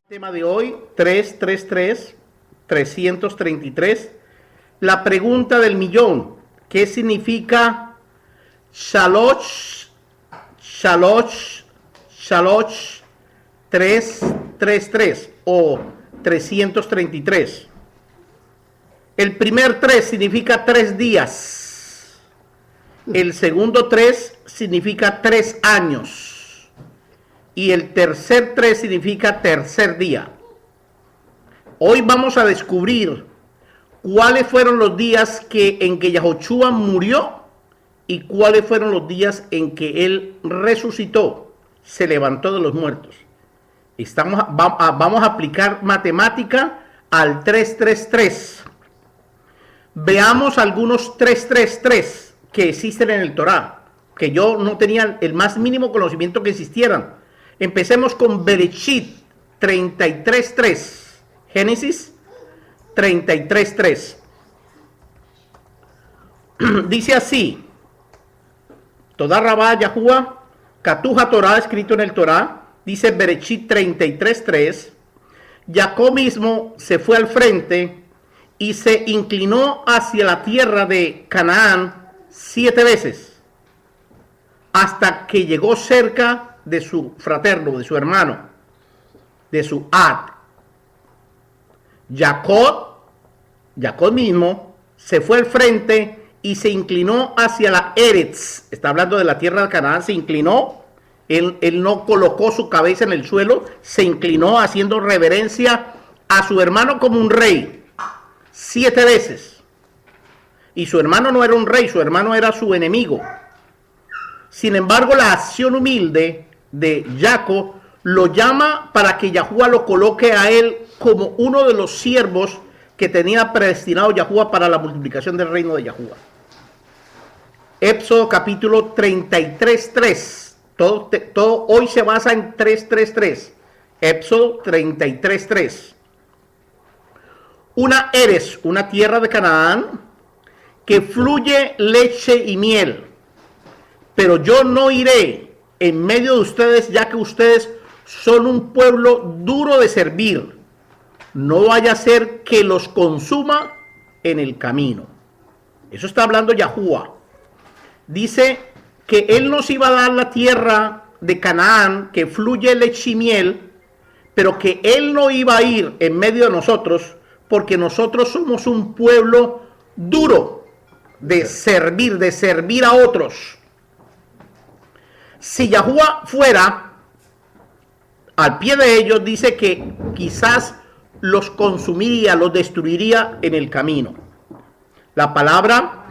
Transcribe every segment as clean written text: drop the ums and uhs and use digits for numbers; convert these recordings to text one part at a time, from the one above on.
Tema de hoy, 333. La pregunta del millón. ¿Qué significa Shalosh 333 o 333? El primer 3 significa 3 días. El segundo 3 significa 3 años. Y el tercer 3 significa tercer día. Hoy vamos a descubrir cuáles fueron los días en que Yahoshua murió y cuáles fueron los días en que él resucitó, se levantó de los muertos. Vamos a aplicar matemática al 333. Veamos algunos 333 que existen en el Torá, que yo no tenía el más mínimo conocimiento que existieran. Empecemos con Bereshit 33.3. Génesis 33.3. Dice así: Toda Rabá Yahuwah, Katuja Torah, escrito en el Torá, dice Bereshit 33.3. Jacob mismo se fue al frente y se inclinó hacia la tierra de Canaán 7 veces, hasta que llegó cerca de su fraterno, de su hermano, de su Ad. Jacob mismo se fue al frente y se inclinó hacia la Eretz. Está hablando de la tierra de Canaán. Se inclinó. Él no colocó su cabeza en el suelo. Se inclinó haciendo reverencia a su hermano como un rey. 7 veces. Y su hermano no era un rey, su hermano era su enemigo. Sin embargo, la acción humilde de Jacob lo llama para que Yahuwah lo coloque a él como uno de los siervos que tenía predestinado Yahuwah para la multiplicación del reino de Yahuwah. Éxodo capítulo 33.3. Todo hoy se basa en 333. Éxodo 33.3. Una Eres, una tierra de Canaán, que fluye leche y miel. Pero yo no iré en medio de ustedes, ya que ustedes son un pueblo duro de servir. No vaya a ser que los consuma en el camino. Eso está hablando Yahuwah. Dice que él nos iba a dar la tierra de Canaán, que fluye leche y miel, pero que él no iba a ir en medio de nosotros, porque nosotros somos un pueblo duro de servir a otros. Si Yahuwah fuera al pie de ellos, dice que quizás los consumiría, los destruiría en el camino. La palabra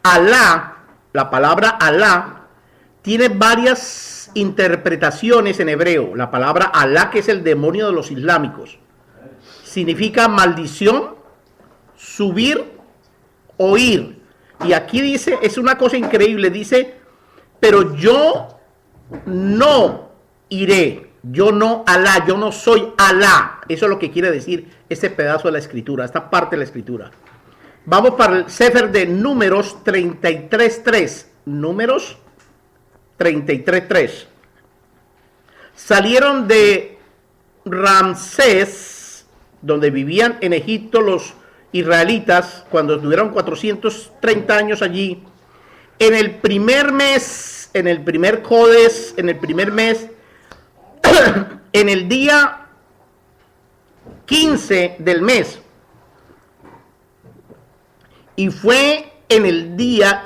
Alá tiene varias interpretaciones en hebreo. La palabra Alá, que es el demonio de los islámicos, significa maldición, subir o ir. Y aquí dice, es una cosa increíble, dice, pero yo no iré. Yo no Alá, yo no soy Alá. Eso es lo que quiere decir este pedazo de la escritura, esta parte de la escritura. Vamos para el Sefer de Números 33.3. Números 33.3. Salieron de Ramsés, donde vivían en Egipto los israelitas, cuando estuvieron 430 años allí. En el primer mes, en el primer Codes, en el primer mes, en el día 15 del mes, y fue el día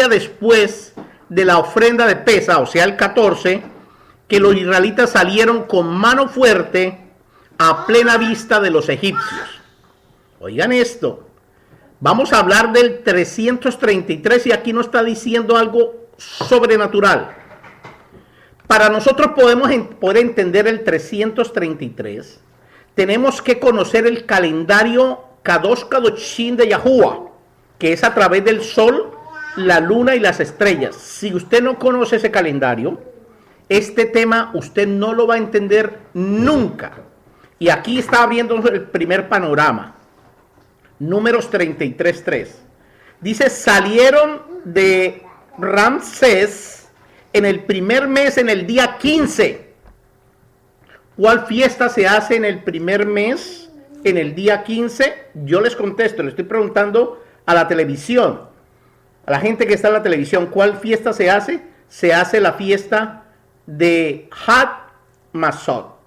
después de la ofrenda de Pesa, o sea el 14, que los israelitas salieron con mano fuerte a plena vista de los egipcios. Oigan esto, vamos a hablar del 333 y aquí nos está diciendo algo sobrenatural. Para nosotros poder entender el 333, tenemos que conocer el calendario Kadosh Kadoshim de Yahuwah, que es a través del sol, la luna y las estrellas. Si usted no conoce ese calendario, este tema usted no lo va a entender nunca. Y aquí está abriendo el primer panorama. Números 33.3. Dice, salieron de Ramsés en el primer mes, en el día 15. ¿Cuál fiesta se hace en el primer mes, en el día 15? Yo les contesto, le estoy preguntando a la televisión, a la gente que está en la televisión, ¿cuál fiesta se hace? Se hace la fiesta de Had Masot.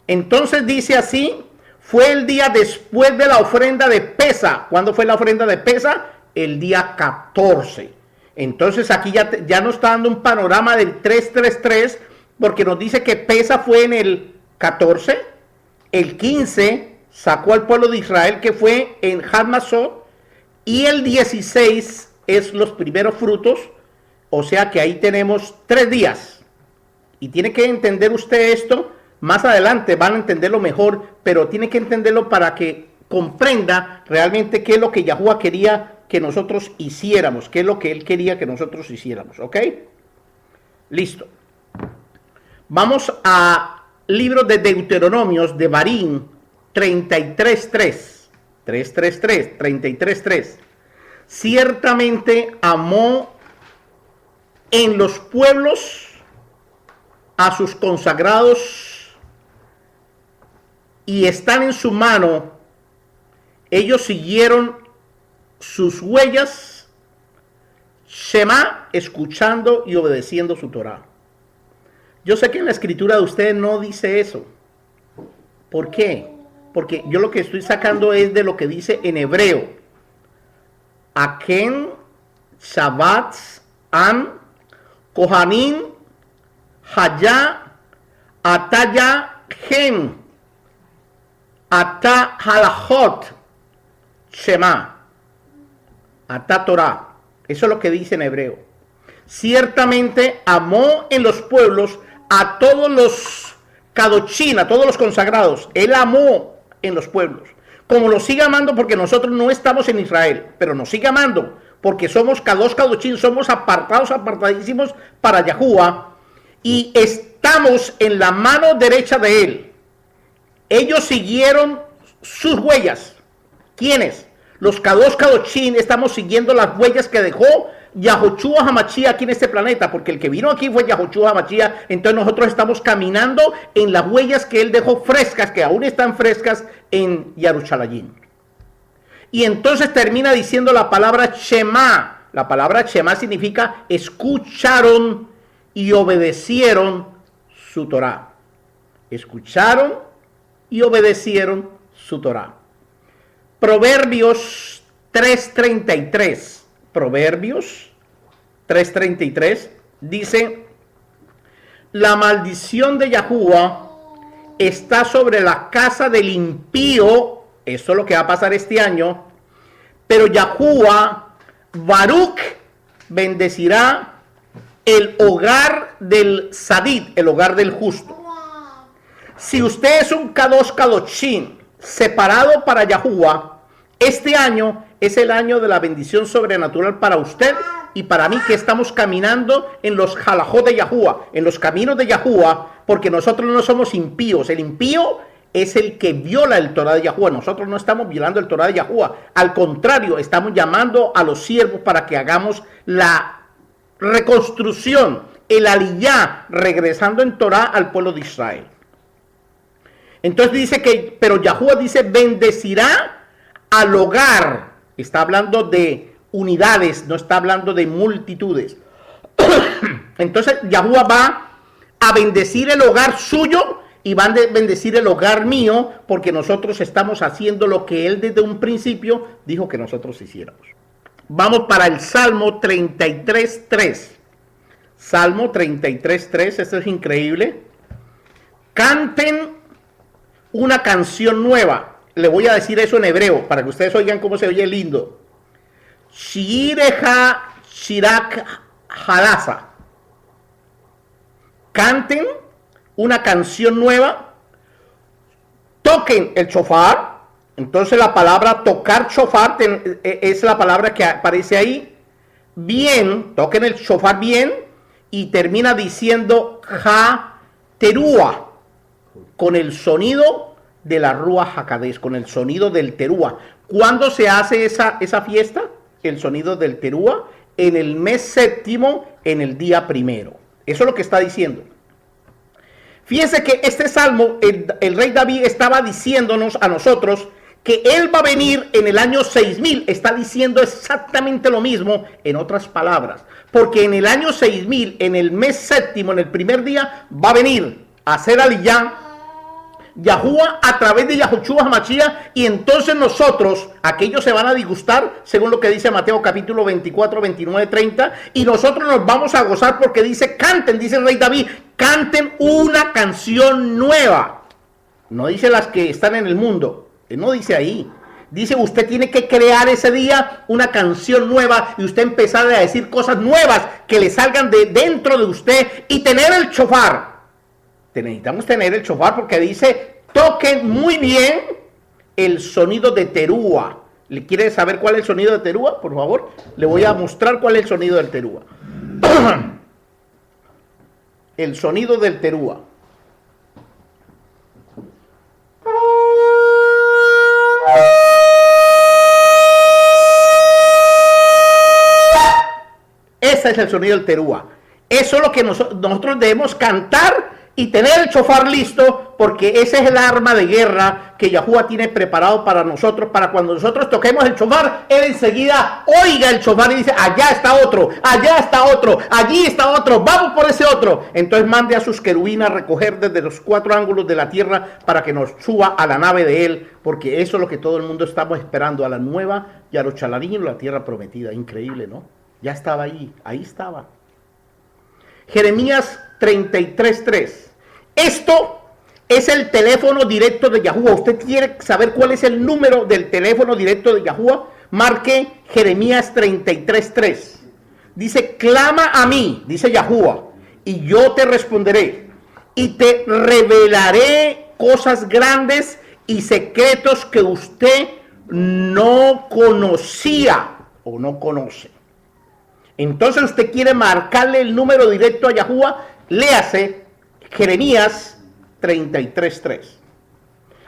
Entonces dice así, fue el día después de la ofrenda de Pesa. ¿Cuándo fue la ofrenda de Pesa? El día 14. Entonces aquí ya nos está dando un panorama del 333, porque nos dice que Pesa fue en el 14, el 15 sacó al pueblo de Israel, que fue en Had Masot, y el 16 es los primeros frutos, o sea que ahí tenemos 3 días. Y tiene que entender usted esto, más adelante van a entenderlo mejor, pero tiene que entenderlo para que comprenda realmente qué es lo que Yahuwah quería que nosotros hiciéramos, qué es lo que él quería que nosotros hiciéramos, ¿ok? Listo. Vamos a libro de Deuteronomios de Barín 33.3, 333, 33.3. Ciertamente amó en los pueblos a sus consagrados y están en su mano. Ellos siguieron sus huellas, Shema, escuchando y obedeciendo su Torah. Yo sé que en la escritura de ustedes no dice eso. ¿Por qué? Porque yo lo que estoy sacando es de lo que dice en hebreo. Aken, Shabbat, Am, Kohanim, Haya, Ataya, Hem, Ata Halachot, Shema. Ata Torah. Eso es lo que dice en hebreo. Ciertamente amó en los pueblos a todos los Kadoshim, a todos los consagrados. Él amó en los pueblos. Como los sigue amando, porque nosotros no estamos en Israel, pero nos sigue amando porque somos Kadoshim, somos apartadísimos para Yahuwah, y estamos en la mano derecha de él. Ellos siguieron sus huellas. ¿Quiénes? Los Kadoshim, estamos siguiendo las huellas que dejó Yahushua HaMashiach aquí en este planeta, porque el que vino aquí fue Yahushua HaMashiach. Entonces nosotros estamos caminando en las huellas que él dejó frescas, que aún están frescas en Yerushalayim. Y entonces termina diciendo la palabra Shema. La palabra Shema significa escucharon y obedecieron su Torah. Escucharon y obedecieron su Torah. Proverbios 3.33. Proverbios 3.33 dice: la maldición de Yahuwah está sobre la casa del impío. Esto es lo que va a pasar este año. Pero Yahuwah, Baruch, bendecirá el hogar del Sadid, el hogar del justo. Si usted es un Kadoshim separado para Yahuwah, este año es el año de la bendición sobrenatural para usted y para mí, que estamos caminando en los halajot de Yahuwah, en los caminos de Yahuwah, porque nosotros no somos impíos. El impío es el que viola el Torah de Yahuwah. Nosotros no estamos violando el Torah de Yahuwah. Al contrario, estamos llamando a los siervos para que hagamos la reconstrucción, el aliyá, regresando en Torah al pueblo de Israel. Entonces dice que, pero Yahuwah dice, bendecirá al hogar. Está hablando de unidades, no está hablando de multitudes. Entonces Yahuwah va a bendecir el hogar suyo y va a bendecir el hogar mío, porque nosotros estamos haciendo lo que él desde un principio dijo que nosotros hiciéramos. Vamos para el Salmo 33.3. Salmo 33.3, esto es increíble. Canten una canción nueva. Le voy a decir eso en hebreo para que ustedes oigan cómo se oye lindo. Shireja Shirak Hadasa. Canten una canción nueva. Toquen el shofar. Entonces la palabra tocar shofar es la palabra que aparece ahí. Bien, toquen el shofar bien. Y termina diciendo ha terúa, con el sonido de la Ruach HaKodesh, con el sonido del terúa. ¿Cuándo se hace esa fiesta? El sonido del terúa en el mes séptimo, en el día primero. Eso es lo que está diciendo. Fíjense que este salmo, el rey David estaba diciéndonos a nosotros que él va a venir en el año 6000. Está diciendo exactamente lo mismo en otras palabras. Porque en el año 6000, en el mes séptimo, en el primer día, va a venir a hacer aliyah Yahuwah a través de Yahoshua HaMashiach, y entonces nosotros, aquellos se van a disgustar, según lo que dice Mateo capítulo 24, 29, 30, y nosotros nos vamos a gozar porque dice, canten, dice el rey David, canten una canción nueva. No dice las que están en el mundo, no dice ahí. Dice, usted tiene que crear ese día una canción nueva y usted empezar a decir cosas nuevas que le salgan de dentro de usted y tener el shofar. Necesitamos tener el shofar porque dice, toquen muy bien el sonido de terúa. ¿Le quiere saber cuál es el sonido de terúa? Por favor, le voy a mostrar cuál es el sonido del terúa. El sonido del terúa. Ese es el sonido del terúa. Eso es lo que nosotros debemos cantar y tener el shofar listo, porque ese es el arma de guerra que Yahuwah tiene preparado para nosotros, para cuando nosotros toquemos el shofar, él enseguida oiga el shofar y dice, allá está otro, allí está otro, vamos por ese otro. Entonces mande a sus querubines a recoger desde los 4 ángulos de la tierra para que nos suba a la nave de él, porque eso es lo que todo el mundo estamos esperando, a la nueva Yarochalarim, la tierra prometida. Increíble, ¿no? Ya estaba ahí estaba. Jeremías 33:3. Esto es el teléfono directo de Yahuwah. ¿Usted quiere saber cuál es el número del teléfono directo de Yahuwah? Marque Jeremías 33:3. Dice, clama a mí, dice Yahuwah, y yo te responderé, y te revelaré cosas grandes y secretos que usted no conocía o no conoce. Entonces usted quiere marcarle el número directo a Yahuwah, léase Jeremías 33:3.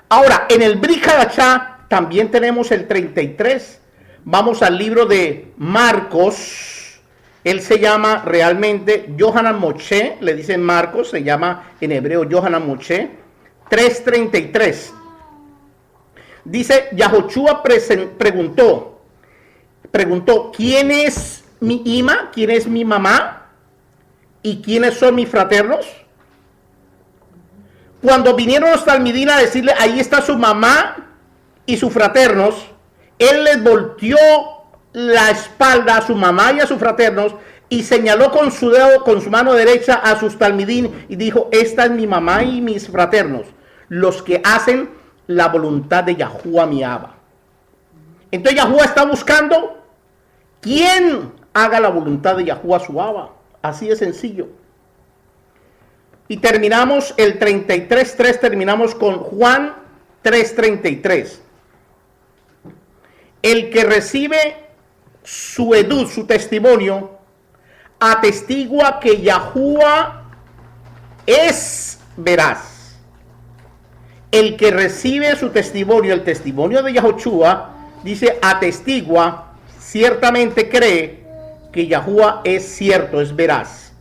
Ahora, en el Brit Hadashah también tenemos el 33. Vamos al libro de Marcos. Él se llama realmente Yohanan Moshe, le dicen Marcos, se llama en hebreo Yohanan Moshe. 3:33. Dice, Yahoshua preguntó, ¿quién es mi ima? ¿Quién es mi mamá? ¿Y quiénes son mis fraternos? Cuando vinieron los talmidim a decirle, ahí está su mamá y sus fraternos, él les volteó la espalda a su mamá y a sus fraternos y señaló con su dedo, con su mano derecha a sus talmidim y dijo, esta es mi mamá y mis fraternos, los que hacen la voluntad de Yahuwah mi Abba. Entonces Yahuwah está buscando quién haga la voluntad de Yahuwah su Abba. Así de sencillo. Y terminamos el 33:3, terminamos con Juan 3:33. El que recibe su edud, su testimonio, atestigua que Yahuwah es veraz. El que recibe su testimonio, el testimonio de Yahoshua, dice, atestigua, ciertamente cree que Yahuwah es cierto, es veraz.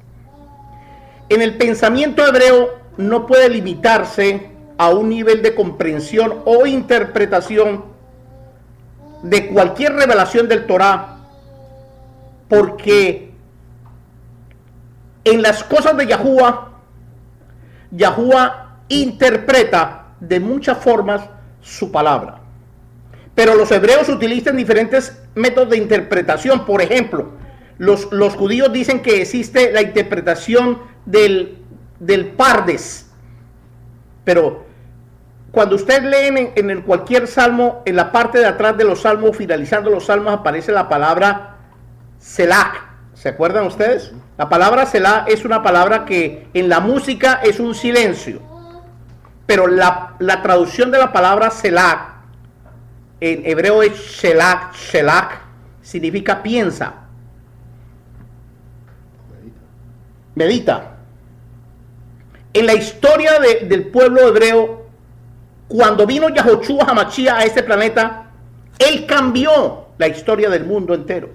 En el pensamiento hebreo no puede limitarse a un nivel de comprensión o interpretación de cualquier revelación del Torah, porque en las cosas de Yahuwah, Yahuwah interpreta de muchas formas su palabra. Pero los hebreos utilizan diferentes métodos de interpretación. Por ejemplo, los judíos dicen que existe la interpretación del Pardes. Pero cuando usted lee en cualquier salmo, en la parte de atrás de los salmos, finalizando los salmos, aparece la palabra Selah. ¿Se acuerdan ustedes? La palabra Selah es una palabra que en la música es un silencio. Pero la traducción de la palabra Selah en hebreo es Shelach, significa piensa. Medita. En la historia del pueblo hebreo, cuando vino Yahoshua HaMashiach a este planeta, él cambió la historia del mundo entero.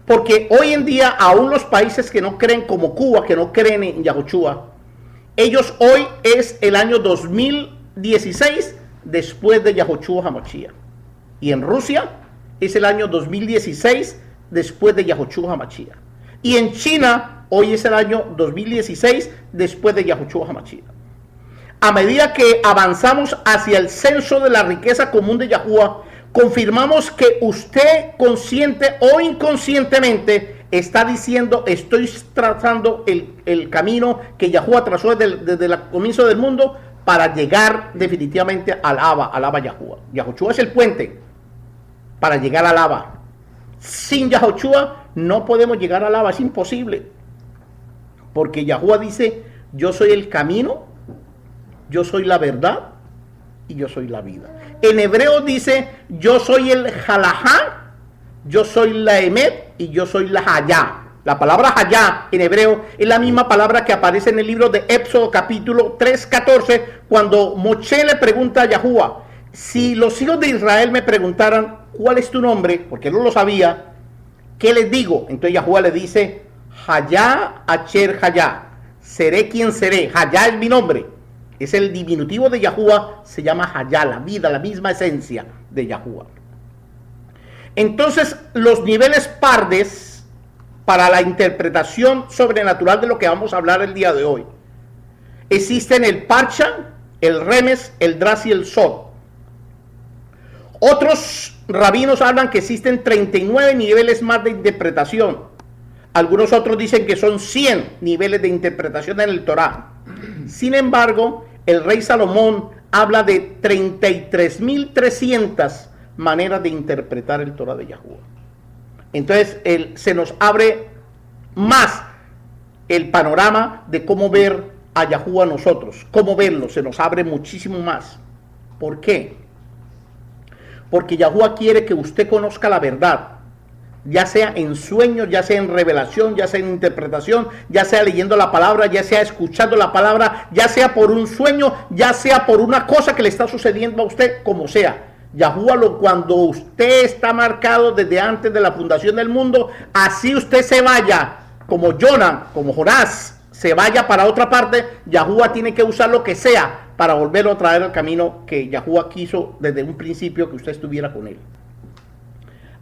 Porque hoy en día, aún los países que no creen, como Cuba, que no creen en Yahushua, ellos hoy es el año 2016 después de Yahushua HaMashiach. Y en Rusia es el año 2016 después de Yahushua HaMashiach. Y en China hoy es el año 2016 después de Yahushua HaMashiach. A medida que avanzamos hacia el censo de la riqueza común de Yahuwah, confirmamos que usted, consciente o inconscientemente, está diciendo: estoy trazando el camino que Yahuwah trazó desde el comienzo del mundo para llegar definitivamente al Abba Yahuwah. Yahushua es el puente para llegar al Abba. Sin Yahushua no podemos llegar al Abba, es imposible. Porque Yahuwah dice: yo soy el camino, yo soy la verdad y yo soy la vida. En hebreo dice: yo soy el halajá, yo soy la emet y yo soy la hayá. La palabra hayá en hebreo es la misma palabra que aparece en el libro de Éxodo capítulo 3:14, cuando Moshe le pregunta a Yahuwah: si los hijos de Israel me preguntaran ¿cuál es tu nombre?, porque no lo sabía, ¿qué les digo? Entonces Yahuwah le dice: Hayá Acher Hayá, seré quien seré. Hayá es mi nombre, es el diminutivo de Yahuwah, se llama Hayá, la vida, la misma esencia de Yahuwah. Entonces, los niveles pardes para la interpretación sobrenatural de lo que vamos a hablar el día de hoy: existen el Parcha, el Remes, el Dras y el Sod. Otros rabinos hablan que existen 39 niveles más de interpretación. Algunos otros dicen que son 100 niveles de interpretación en el Torá. Sin embargo, el rey Salomón habla de 33.300 maneras de interpretar el Torá de Yahuwah. Entonces, se nos abre más el panorama de cómo ver a Yahuwah nosotros, cómo verlo, se nos abre muchísimo más. ¿Por qué? Porque Yahuwah quiere que usted conozca la verdad, ya sea en sueños, ya sea en revelación, ya sea en interpretación, ya sea leyendo la palabra, ya sea escuchando la palabra, ya sea por un sueño, ya sea por una cosa que le está sucediendo a usted, como sea. Yahuwah, cuando usted está marcado desde antes de la fundación del mundo, así usted se vaya, como Jonah, como Jonás, se vaya para otra parte, Yahuwah tiene que usar lo que sea para volverlo a traer al camino que Yahuwah quiso desde un principio que usted estuviera con él.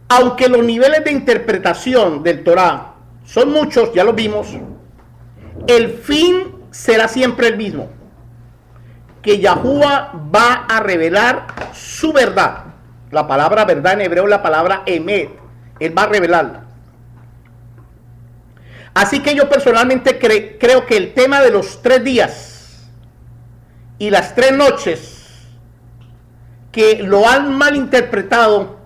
Aunque los niveles de interpretación del Torá son muchos, ya lo vimos, el fin será siempre el mismo: que Yahuwah va a revelar su verdad. La palabra verdad en hebreo es la palabra emet. Él va a revelarla. Así que yo personalmente creo que el tema de los 3 días y las 3 noches, que lo han malinterpretado,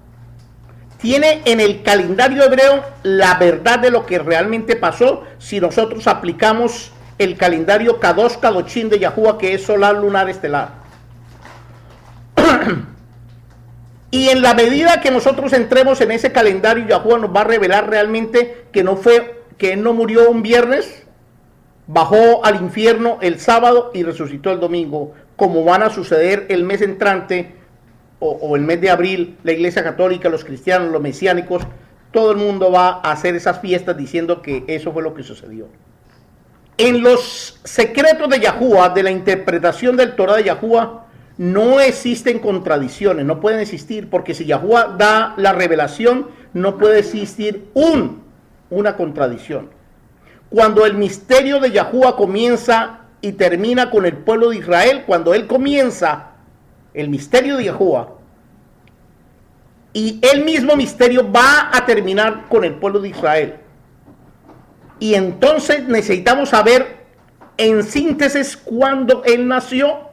tiene en el calendario hebreo la verdad de lo que realmente pasó si nosotros aplicamos el calendario Kadosh Kadoshim de Yahuwah, que es solar, lunar, estelar. Y en la medida que nosotros entremos en ese calendario, Yahuwah nos va a revelar realmente que él no murió un viernes, bajó al infierno el sábado y resucitó el domingo, como van a suceder el mes entrante o el mes de abril. La Iglesia Católica, los cristianos, los mesiánicos, todo el mundo va a hacer esas fiestas diciendo que eso fue lo que sucedió. En los secretos de Yahuwah, de la interpretación del Torah de Yahuwah, no existen contradicciones, no pueden existir, porque si Yahuwah da la revelación, no puede existir una contradicción. Cuando el misterio de Yahuwah comienza y termina con el pueblo de Israel, cuando él comienza el misterio de Yahuwah, y el mismo misterio va a terminar con el pueblo de Israel. Y entonces necesitamos saber en síntesis cuándo él nació,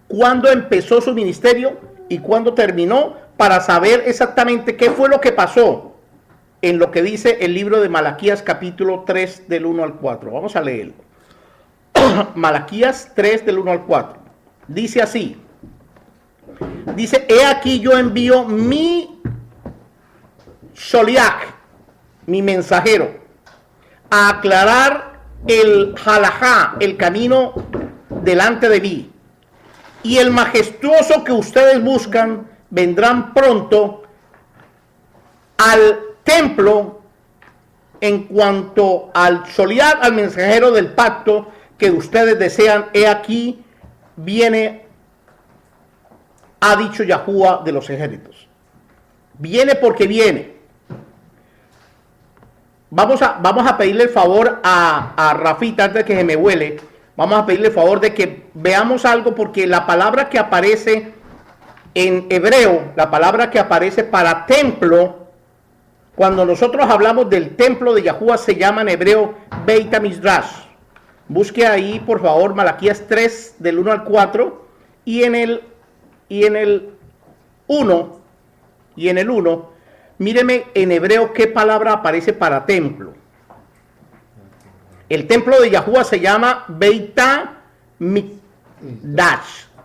cuándo empezó su ministerio y cuándo terminó, para saber exactamente qué fue lo que pasó en lo que dice el libro de Malaquías capítulo 3 del 1 al 4. Vamos a leerlo. Malaquías 3 del 1 al 4. Dice así. Dice: he aquí yo envío mi Sholiach, mi mensajero, a aclarar el halajá, el camino delante de mí. Y el majestuoso que ustedes buscan vendrán pronto al templo en cuanto al soledad al mensajero del pacto que ustedes desean, he aquí viene, ha dicho Yahuwah de los ejércitos. Viene porque viene. Vamos a pedirle el favor a Rafita, antes de que se me huele, vamos a pedirle el favor de que veamos algo, porque la palabra que aparece en hebreo, la palabra que aparece para templo, cuando nosotros hablamos del templo de Yahuwah, se llama en hebreo Beit HaMikdash. Busque ahí, por favor, Malaquías 3, del 1 al 4, y en el 1, míreme en hebreo qué palabra aparece para templo. El templo de Yahuwah se llama Beit HaMikdash.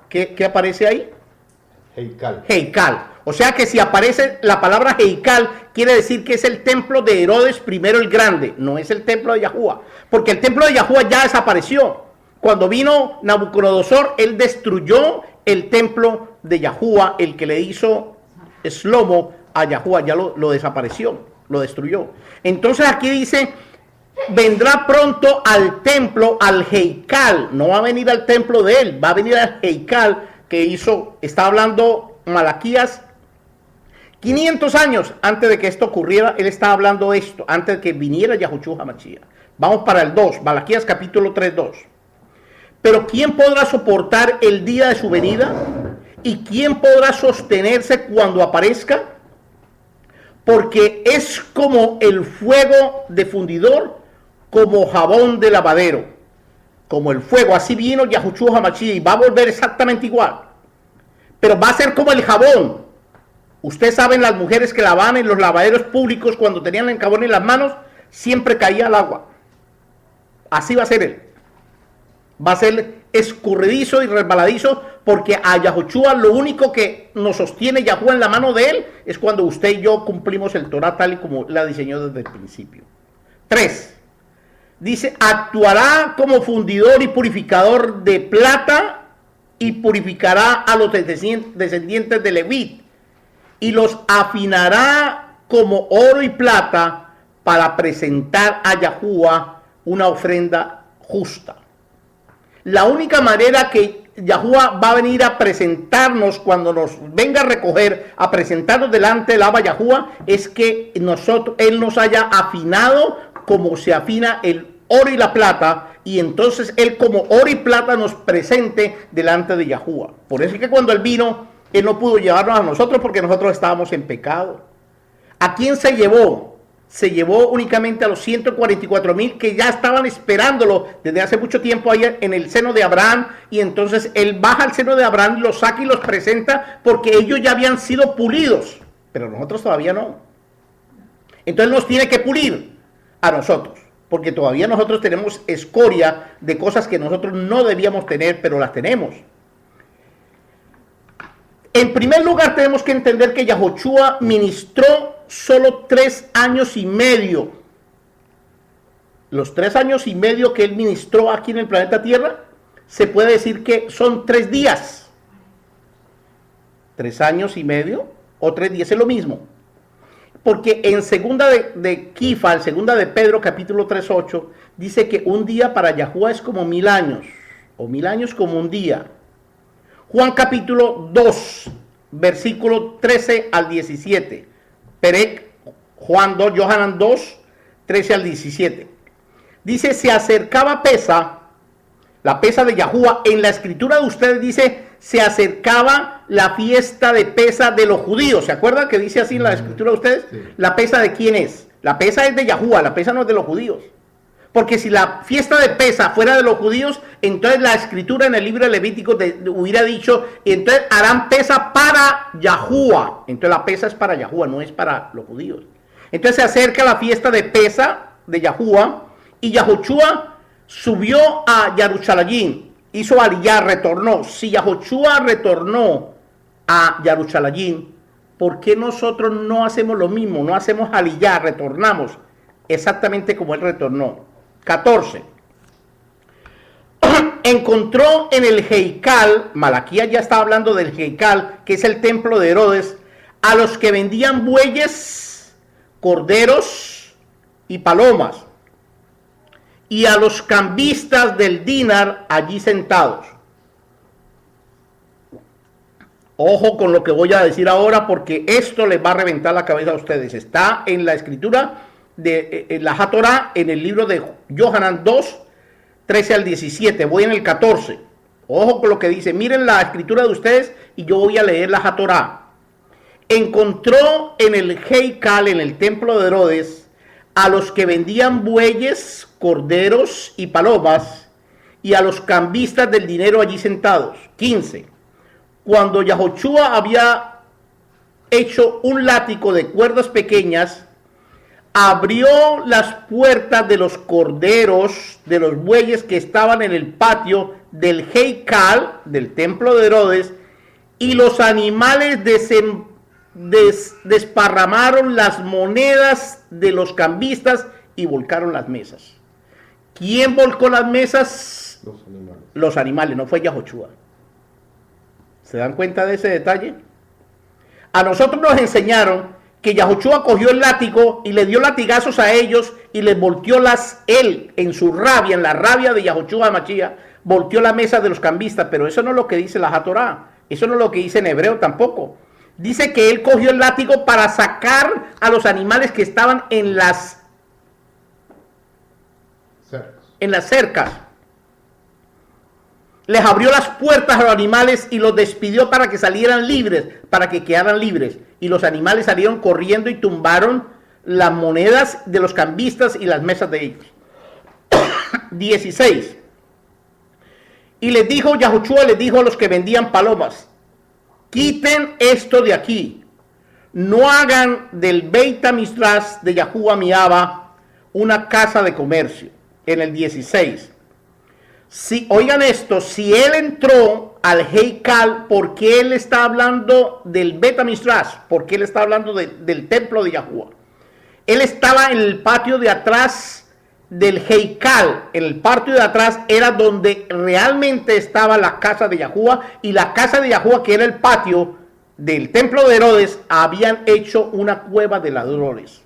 ¿Qué aparece ahí? Heikal. O sea que si aparece la palabra Heikal, quiere decir que es el templo de Herodes I el Grande, no es el templo de Yahuwah, porque el templo de Yahuwah ya desapareció. Cuando vino Nabucodonosor, él destruyó el templo de Yahuwah, el que le hizo Shlomo a Yahuwah, ya lo desapareció, lo destruyó. Entonces aquí dice, vendrá pronto al templo, al Heikal, no va a venir al templo de él, va a venir al Heikal que hizo, está hablando Malaquías 500 años antes de que esto ocurriera. Él estaba hablando esto, antes de que viniera Yahushua HaMashiach. Vamos para el 2, Malaquías capítulo 3, 2. Pero ¿quién podrá soportar el día de su venida? ¿Y quién podrá sostenerse cuando aparezca? Porque es como el fuego de fundidor, como jabón de lavadero. Como el fuego, así vino Yahushua HaMashiach y va a volver exactamente igual. Pero va a ser como el jabón. Ustedes saben, las mujeres que lavaban en los lavaderos públicos, cuando tenían el jabón en las manos, siempre caía el agua. Así va a ser él. Va a ser escurridizo y resbaladizo, porque a Yahushua lo único que nos sostiene Yahuwah en la mano de él es cuando usted y yo cumplimos el Torah tal y como la diseñó desde el principio. 3. Dice, actuará como fundidor y purificador de plata y purificará a los descendientes de Leví y los afinará como oro y plata para presentar a Yahuwah una ofrenda justa. La única manera que Yahuwah va a venir a presentarnos, cuando nos venga a recoger, a presentarnos delante del Abba Yahuwah, es que Él nos haya afinado como se afina el oro y la plata, y entonces Él como oro y plata nos presente delante de Yahuwah. Por eso es que cuando Él vino, Él no pudo llevarnos a nosotros, porque nosotros estábamos en pecado. ¿A quién se llevó? Se llevó únicamente a los 144,000 que ya estaban esperándolo desde hace mucho tiempo ahí en el seno de Abraham, y entonces Él baja al seno de Abraham, los saca y los presenta, porque ellos ya habían sido pulidos, pero nosotros todavía no. Entonces nos tiene que pulir a nosotros, porque todavía nosotros tenemos escoria de cosas que nosotros no debíamos tener, pero las tenemos. En primer lugar, tenemos que entender que Yahushua ministró solo 3 años y medio. Los 3 años y medio que Él ministró aquí en el planeta Tierra, se puede decir que son 3 días. 3 años y medio o 3 días es lo mismo. Porque en segunda de Kifa, en segunda de Pedro, capítulo 3:8, dice que un día para Yahuwah es como 1000 años, o 1000 años como un día. Juan capítulo 2, versículo 13 al 17. Perec, Juan 2, Yohanan 2, 13 al 17. Dice, se acercaba Pesa, la Pesa de Yahuwah. En la escritura de ustedes dice, se acercaba la fiesta de Pesa de los judíos. ¿Se acuerdan que dice así en la escritura de ustedes? Sí. ¿La Pesa de quién es? La Pesa es de Yahuwah, la Pesa no es de los judíos. Porque si la fiesta de Pesa fuera de los judíos, entonces la escritura en el libro de Levítico hubiera dicho, entonces harán Pesa para Yahuwah. Entonces la Pesa es para Yahuwah, no es para los judíos. Entonces se acerca la fiesta de Pesa de Yahuwah, y Yahushua subió a Jerusalén, hizo aliyá, retornó. Si Yahushua retornó a Jerusalén, ¿por qué nosotros no hacemos lo mismo? No hacemos aliyá, retornamos exactamente como Él retornó. 14. Encontró en el Heikal, Malaquías ya estaba hablando del Heikal, que es el templo de Herodes, a los que vendían bueyes, corderos y palomas, y a los cambistas del dinar allí sentados. Ojo con lo que voy a decir ahora, porque esto les va a reventar la cabeza a ustedes. Está en la escritura de la Hatorá, en el libro de Yohanan 2, 13 al 17. Voy en el 14. Ojo con lo que dice. Miren la escritura de ustedes y yo voy a leer la Hatorá. Encontró en el Heikal, en el templo de Herodes, a los que vendían bueyes, corderos y palomas, y a los cambistas del dinero allí sentados. 15. Cuando Yahoshua había hecho un látigo de cuerdas pequeñas, abrió las puertas de los corderos, de los bueyes que estaban en el patio del Heikal, del templo de Herodes, y los animales desparramaron las monedas de los cambistas y volcaron las mesas. ¿Quién volcó las mesas? Los animales. Los animales, no fue Yahoshua. ¿Se dan cuenta de ese detalle? A nosotros nos enseñaron que Yahoshua cogió el látigo y le dio latigazos a ellos y les volteó él en su rabia, en la rabia de Yahoshua Mashiach, volteó la mesa de los cambistas, pero eso no es lo que dice la Hatorá, eso no es lo que dice en hebreo tampoco. Dice que él cogió el látigo para sacar a los animales que estaban en las cercas. Les abrió las puertas a los animales y los despidió para que salieran libres, para que quedaran libres. Y los animales salieron corriendo y tumbaron las monedas de los cambistas y las mesas de ellos. 16. Y les dijo, Yahoshua les dijo a los que vendían palomas, quiten esto de aquí. No hagan del Beit HaMidrash de Yahuwah mi Abba una casa de comercio. En el 16. Si, oigan esto, si él entró al Heikal, ¿por qué él está hablando del Beit HaMidrash? ¿Por qué él está hablando del templo de Yahuwah? Él estaba en el patio de atrás del Heikal. En el patio de atrás era donde realmente estaba la casa de Yahuwah, y la casa de Yahuwah, que era el patio del templo de Herodes, habían hecho una cueva de ladrones.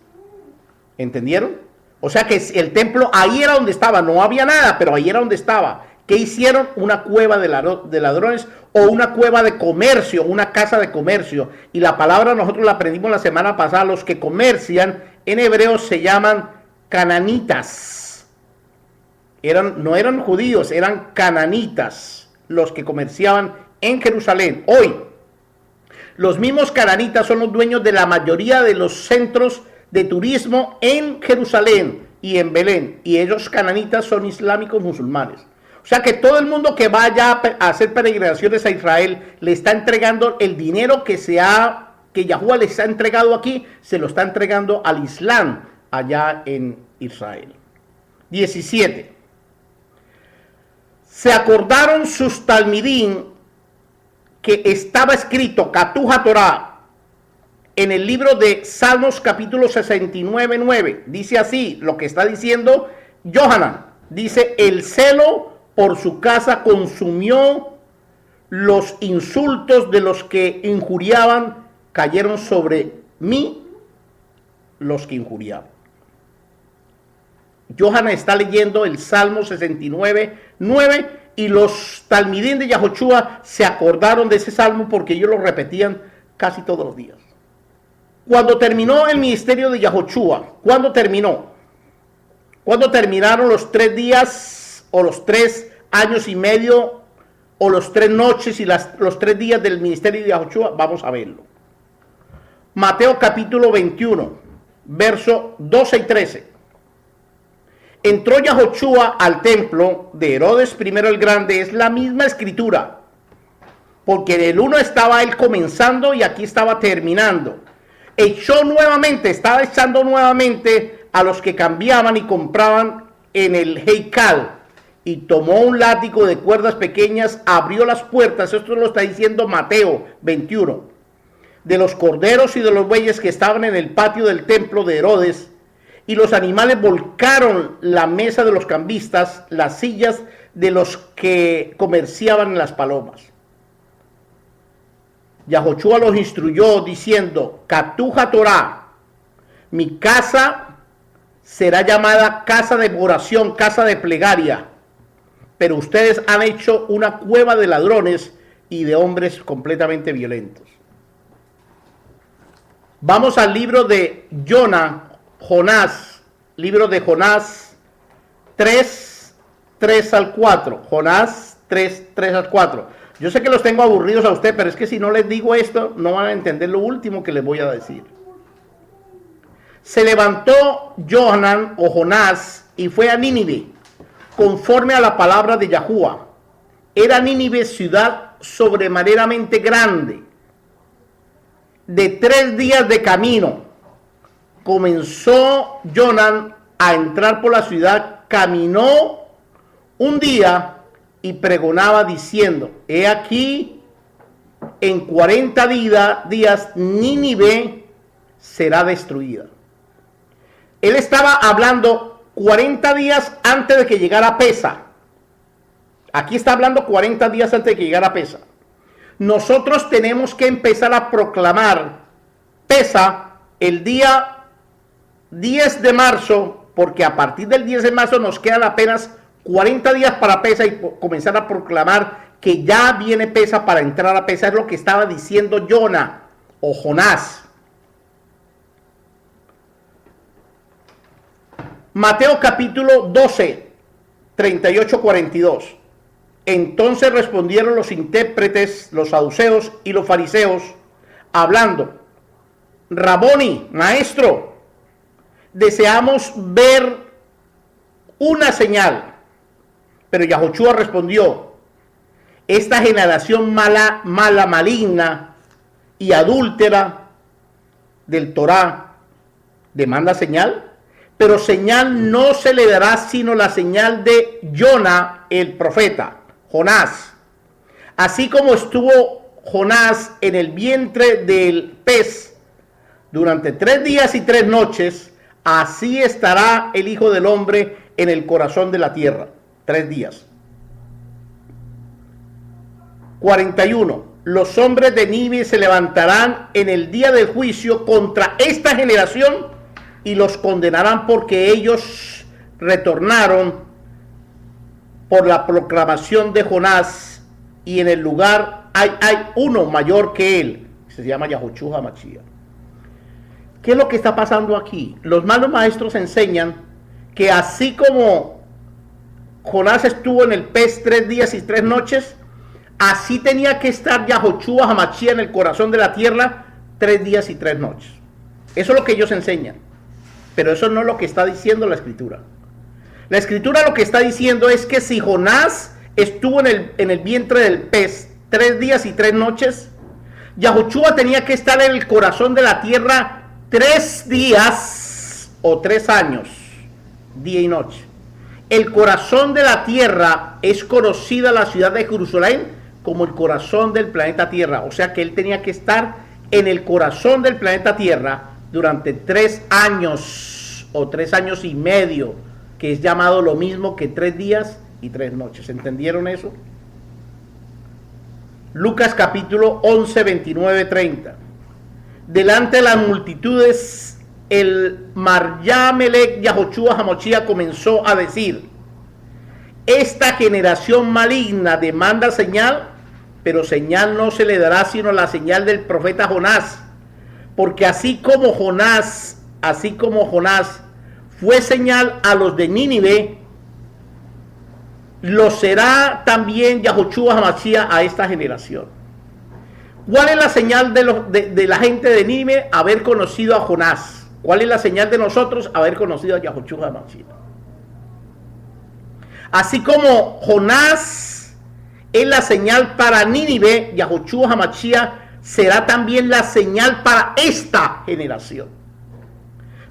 ¿Entendieron? O sea que el templo ahí era donde estaba, no había nada, pero ahí era donde estaba. ¿Qué hicieron? Una cueva de ladrones o una cueva de comercio, una casa de comercio. Y la palabra nosotros la aprendimos la semana pasada, los que comercian en hebreo se llaman cananitas. No eran judíos, eran cananitas los que comerciaban en Jerusalén. Hoy, los mismos cananitas son los dueños de la mayoría de los centros de turismo en Jerusalén y en Belén, y ellos cananitas son islámicos musulmanes. O sea que todo el mundo que vaya a hacer peregrinaciones a Israel le está entregando el dinero que Yahuwah les ha entregado aquí, se lo está entregando al Islam allá en Israel. 17. Se acordaron sus talmidín que estaba escrito Katuj HaTorah en el libro de Salmos capítulo 69:9. Dice así, lo que está diciendo Yohanan. Dice, el celo por su casa consumió los insultos de los que injuriaban, cayeron sobre mí los que injuriaban. Yohanan está leyendo el Salmo 69:9 y los talmidín de Yahoshua se acordaron de ese salmo porque ellos lo repetían casi todos los días. Cuando terminó el ministerio de Yahoshua, ¿cuándo terminó? ¿Cuándo terminaron los 3 días o los 3 años y medio o los 3 noches y los 3 días del ministerio de Yahoshua? Vamos a verlo. Mateo capítulo 21, verso 12 y 13. Entró Yahoshua al templo de Herodes I el Grande, es la misma escritura, porque en el uno estaba él comenzando y aquí estaba terminando. Estaba echando nuevamente a los que cambiaban y compraban en el Heikal, y tomó un látigo de cuerdas pequeñas, abrió las puertas, esto lo está diciendo Mateo 21, de los corderos y de los bueyes que estaban en el patio del templo de Herodes, y los animales volcaron la mesa de los cambistas, las sillas de los que comerciaban en las palomas. Yahoshua los instruyó diciendo, Katuj HaTorah, mi casa será llamada casa de oración, casa de plegaria. Pero ustedes han hecho una cueva de ladrones y de hombres completamente violentos. Vamos al libro de Jonás, libro de Jonás 3, 3 al 4. Jonás 3, 3 al 4. Yo sé que los tengo aburridos a usted, pero es que si no les digo esto, no van a entender lo último que les voy a decir. Se levantó Jonás y fue a Nínive, conforme a la palabra de Yahuwah. Era Nínive ciudad sobremaneramente grande, de 3 días de camino. Comenzó Jonás a entrar por la ciudad, caminó un día y pregonaba diciendo: he aquí, en 40 días Nínive será destruida. Él estaba hablando 40 días antes de que llegara Pesa. Aquí está hablando 40 días antes de que llegara Pesa. Nosotros tenemos que empezar a proclamar Pesa el día 10 de marzo, porque a partir del 10 de marzo nos quedan apenas 40 días para Pesa y comenzar a proclamar que ya viene Pesa para entrar a Pesa. Es lo que estaba diciendo Jonás. Mateo capítulo 12, 38-42. Entonces respondieron los intérpretes, los saduceos y los fariseos, hablando: Raboni, maestro, deseamos ver una señal. Pero Yahushua respondió: esta generación mala, maligna y adúltera del Torá demanda señal, pero señal no se le dará sino la señal de Jonás el profeta. Jonás. Así como estuvo Jonás en el vientre del pez durante 3 días y 3 noches, así estará el Hijo del Hombre en el corazón de la tierra. 3 días. 41. Los hombres de Nínive se levantarán en el día del juicio contra esta generación y los condenarán, porque ellos retornaron por la proclamación de Jonás, y en el lugar hay uno mayor que él, se llama Yahushua Hamashiach. ¿Qué es lo que está pasando aquí? Los malos maestros enseñan que así como Jonás estuvo en el pez 3 días y 3 noches, así tenía que estar Yahushua Hamashiach en el corazón de la tierra 3 días y 3 noches. Eso es lo que ellos enseñan, pero eso no es lo que está diciendo la Escritura. La Escritura lo que está diciendo es que si Jonás estuvo en el vientre del pez 3 días y 3 noches, Yahushua tenía que estar en el corazón de la tierra 3 días o 3 años, día y noche. El corazón de la tierra es conocida la ciudad de Jerusalén como el corazón del planeta Tierra. O sea que él tenía que estar en el corazón del planeta Tierra durante 3 años o 3 años y medio, que es llamado lo mismo que 3 días y 3 noches. ¿Entendieron eso? Lucas capítulo 11, 29, 30. Delante de las multitudes, el Maryamelech Yahushua Hamashiach comenzó a decir: esta generación maligna demanda señal, pero señal no se le dará sino la señal del profeta Jonás. Porque así como Jonás fue señal a los de Nínive, lo será también Yahushua Hamashiach a esta generación. ¿Cuál es la señal de la gente de Nínive? Haber conocido a Jonás. ¿Cuál es la señal de nosotros? Haber conocido a Yahushua Hamashiach. Así como Jonás es la señal para Nínive, Yahushua Hamashiach será también la señal para esta generación.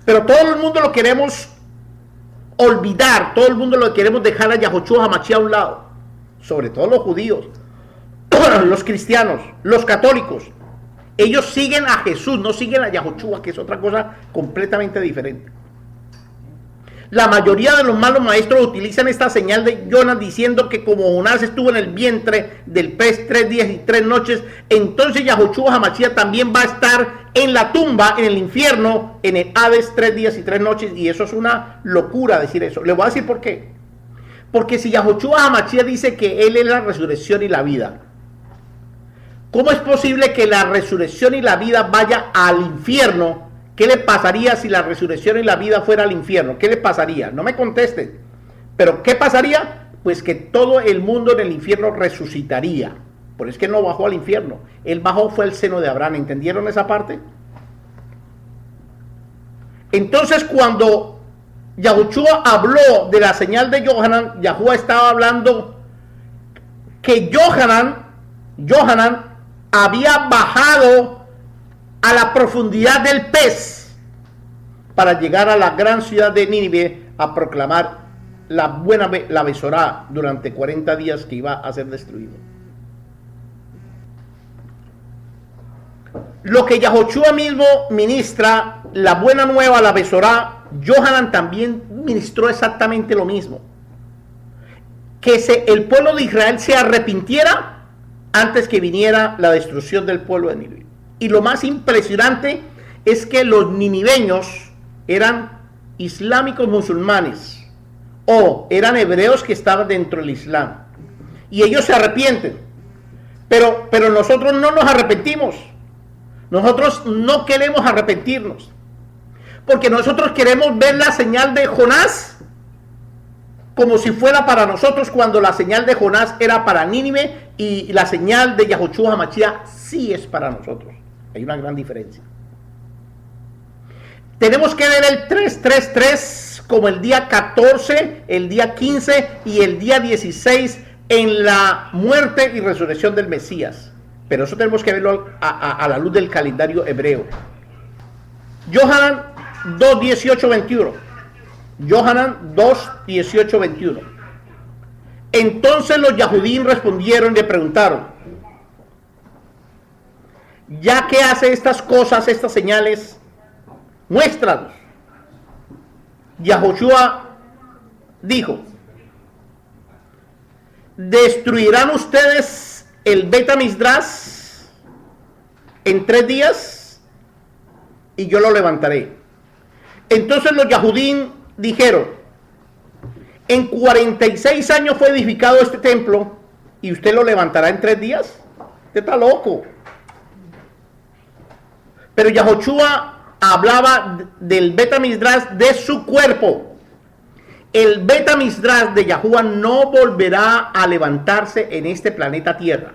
Pero todo el mundo lo queremos olvidar, todo el mundo lo queremos dejar a Yahushua Hamashiach a un lado, sobre todo los judíos, los cristianos, los católicos. Ellos siguen a Jesús, no siguen a Yahushua, que es otra cosa completamente diferente. La mayoría de los malos maestros utilizan esta señal de Jonás diciendo que como Jonás estuvo en el vientre del pez 3 días y 3 noches, entonces Yahushua HaMashiach también va a estar en la tumba, en el infierno, en el Hades 3 días y 3 noches, y eso es una locura decir eso. Le voy a decir por qué. Porque si Yahushua HaMashiach dice que Él es la resurrección y la vida, ¿cómo es posible que la resurrección y la vida vaya al infierno? ¿Qué le pasaría si la resurrección y la vida fuera al infierno? ¿Qué le pasaría? No me contesten. Pero ¿qué pasaría? Pues que todo el mundo en el infierno resucitaría. Por eso es que no bajó al infierno. Él bajó fue al seno de Abraham. ¿Entendieron esa parte? Entonces cuando Yahushua habló de la señal de Yohanan, Yahushua estaba hablando que Yohanan había bajado a la profundidad del pez para llegar a la gran ciudad de Nínive a proclamar la Besorá durante 40 días que iba a ser destruido. Lo que Yahushua mismo ministra, la buena nueva, la Besorá, Yohanan también ministró exactamente lo mismo. Que el pueblo de Israel se arrepintiera antes que viniera la destrucción del pueblo de Nínive. Y lo más impresionante es que los niniveños eran islámicos musulmanes o eran hebreos que estaban dentro del Islam. Y ellos se arrepienten. Pero nosotros no nos arrepentimos. Nosotros no queremos arrepentirnos. Porque nosotros queremos ver la señal de Jonás como si fuera para nosotros, cuando la señal de Jonás era para Nínive y la señal de Yahushua HaMashiach sí es para nosotros. Hay una gran diferencia. Tenemos que ver el 333 como el día 14, el día 15 y el día 16 en la muerte y resurrección del Mesías. Pero eso tenemos que verlo a la luz del calendario hebreo. Yohanan 2, 18, 21. Yohanan 2, 18, 21. Entonces los Yahudín respondieron y le preguntaron: ya que hace estas cosas, estas señales, muéstranos. Yahushua dijo: ¿destruirán ustedes el Bet Amisdrash en 3 días? Y yo lo levantaré. Entonces los Yahudín dijeron: en 46 años fue edificado este templo y usted lo levantará en 3 días. Usted está loco. Pero Yahushua hablaba del Bet Amisdrash de su cuerpo. El Bet Amisdrash de Yahushua no volverá a levantarse en este planeta Tierra.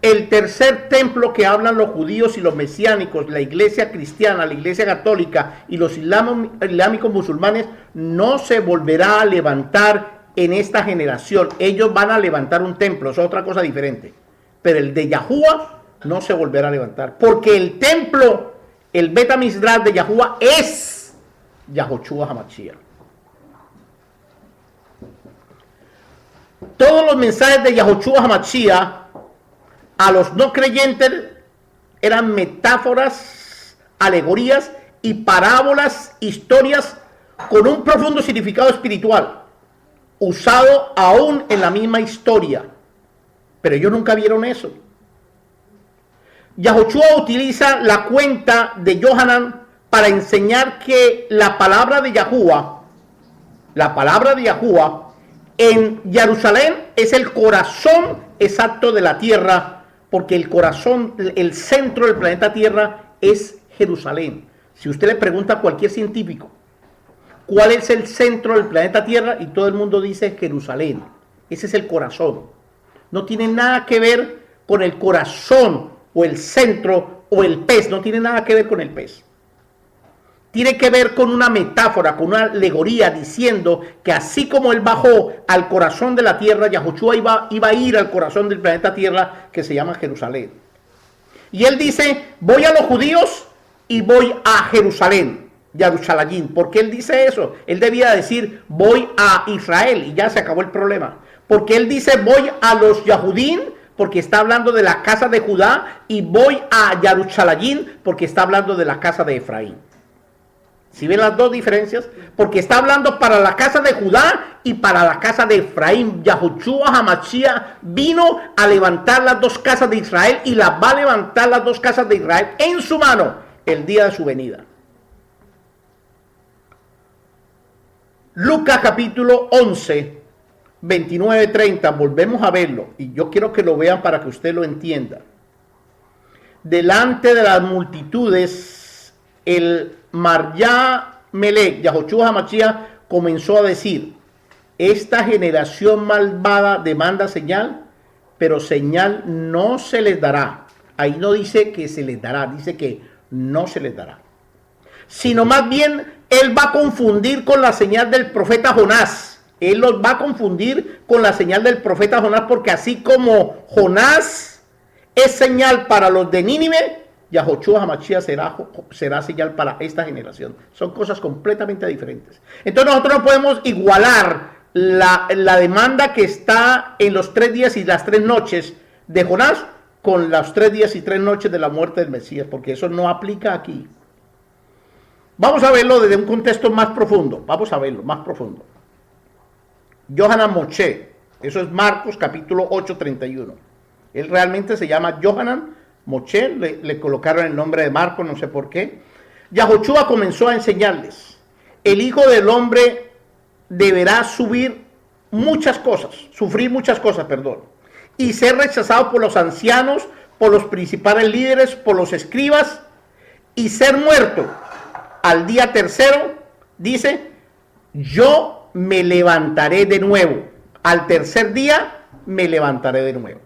El tercer templo que hablan los judíos y los mesiánicos, la iglesia cristiana, la iglesia católica y los islámicos musulmanes, no se volverá a levantar en esta generación. Ellos van a levantar un templo, es otra cosa diferente. Pero el de Yahushua no se volverá a levantar, porque el templo, el Bet Amisdrash de Yahushua es Yahushua HaMashiach. Todos los mensajes de Yahushua HaMashiach a los no creyentes eran metáforas, alegorías y parábolas, historias con un profundo significado espiritual, usado aún en la misma historia. Pero ellos nunca vieron eso. Yahushua utiliza la cuenta de Yohanan para enseñar que la palabra de Yahuwah en Jerusalén es el corazón exacto de la tierra, porque el corazón, el centro del planeta Tierra es Jerusalén. Si usted le pregunta a cualquier científico cuál es el centro del planeta Tierra, y todo el mundo dice Jerusalén. Ese es el corazón. No tiene nada que ver con el corazón o el centro o el pez. No tiene nada que ver con el pez. Tiene que ver con una metáfora, con una alegoría, diciendo que así como él bajó al corazón de la tierra, Yahushua iba a ir al corazón del planeta Tierra, que se llama Jerusalén. Y él dice: voy a los judíos y voy a Jerusalén, Jerusalén. ¿Por qué él dice eso? Él debía decir: voy a Israel, y ya se acabó el problema. Porque él dice: voy a los Yahudín, porque está hablando de la casa de Judá, y voy a Jerusalén, porque está hablando de la casa de Efraín. ¿Sí ven las dos diferencias? Porque está hablando para la casa de Judá y para la casa de Efraín. Yahushua HaMashiach vino a levantar las dos casas de Israel y las va a levantar las dos casas de Israel en su mano el día de su venida. Lucas capítulo 11, 29-30, volvemos a verlo y yo quiero que lo vean para que usted lo entienda. Delante de las multitudes, el Marya Melech, Yahushua HaMashiach, comenzó a decir: esta generación malvada demanda señal, pero señal no se les dará. Ahí no dice que se les dará, dice que no se les dará. Sino más bien, él va a confundir con la señal del profeta Jonás. Él los va a confundir con la señal del profeta Jonás, porque así como Jonás es señal para los de Nínive, Yahushua HaMashiach será señal para esta generación. Son cosas completamente diferentes. Entonces nosotros no podemos igualar la demanda que está en los 3 días y las 3 noches de Jonás con los 3 días y 3 noches de la muerte del Mesías, porque eso no aplica aquí. Vamos a verlo desde un contexto más profundo. Vamos a verlo más profundo. Yohanan Moshe, eso es Marcos capítulo 8, 31. Él realmente se llama Yohanan Moshe, le colocaron el nombre de Marcos, no sé por qué. Yahushua comenzó a enseñarles: el Hijo del Hombre deberá sufrir muchas cosas, y ser rechazado por los ancianos, por los principales líderes, por los escribas, y ser muerto. Al día tercero, dice: yo me levantaré de nuevo. Al tercer día me levantaré de nuevo.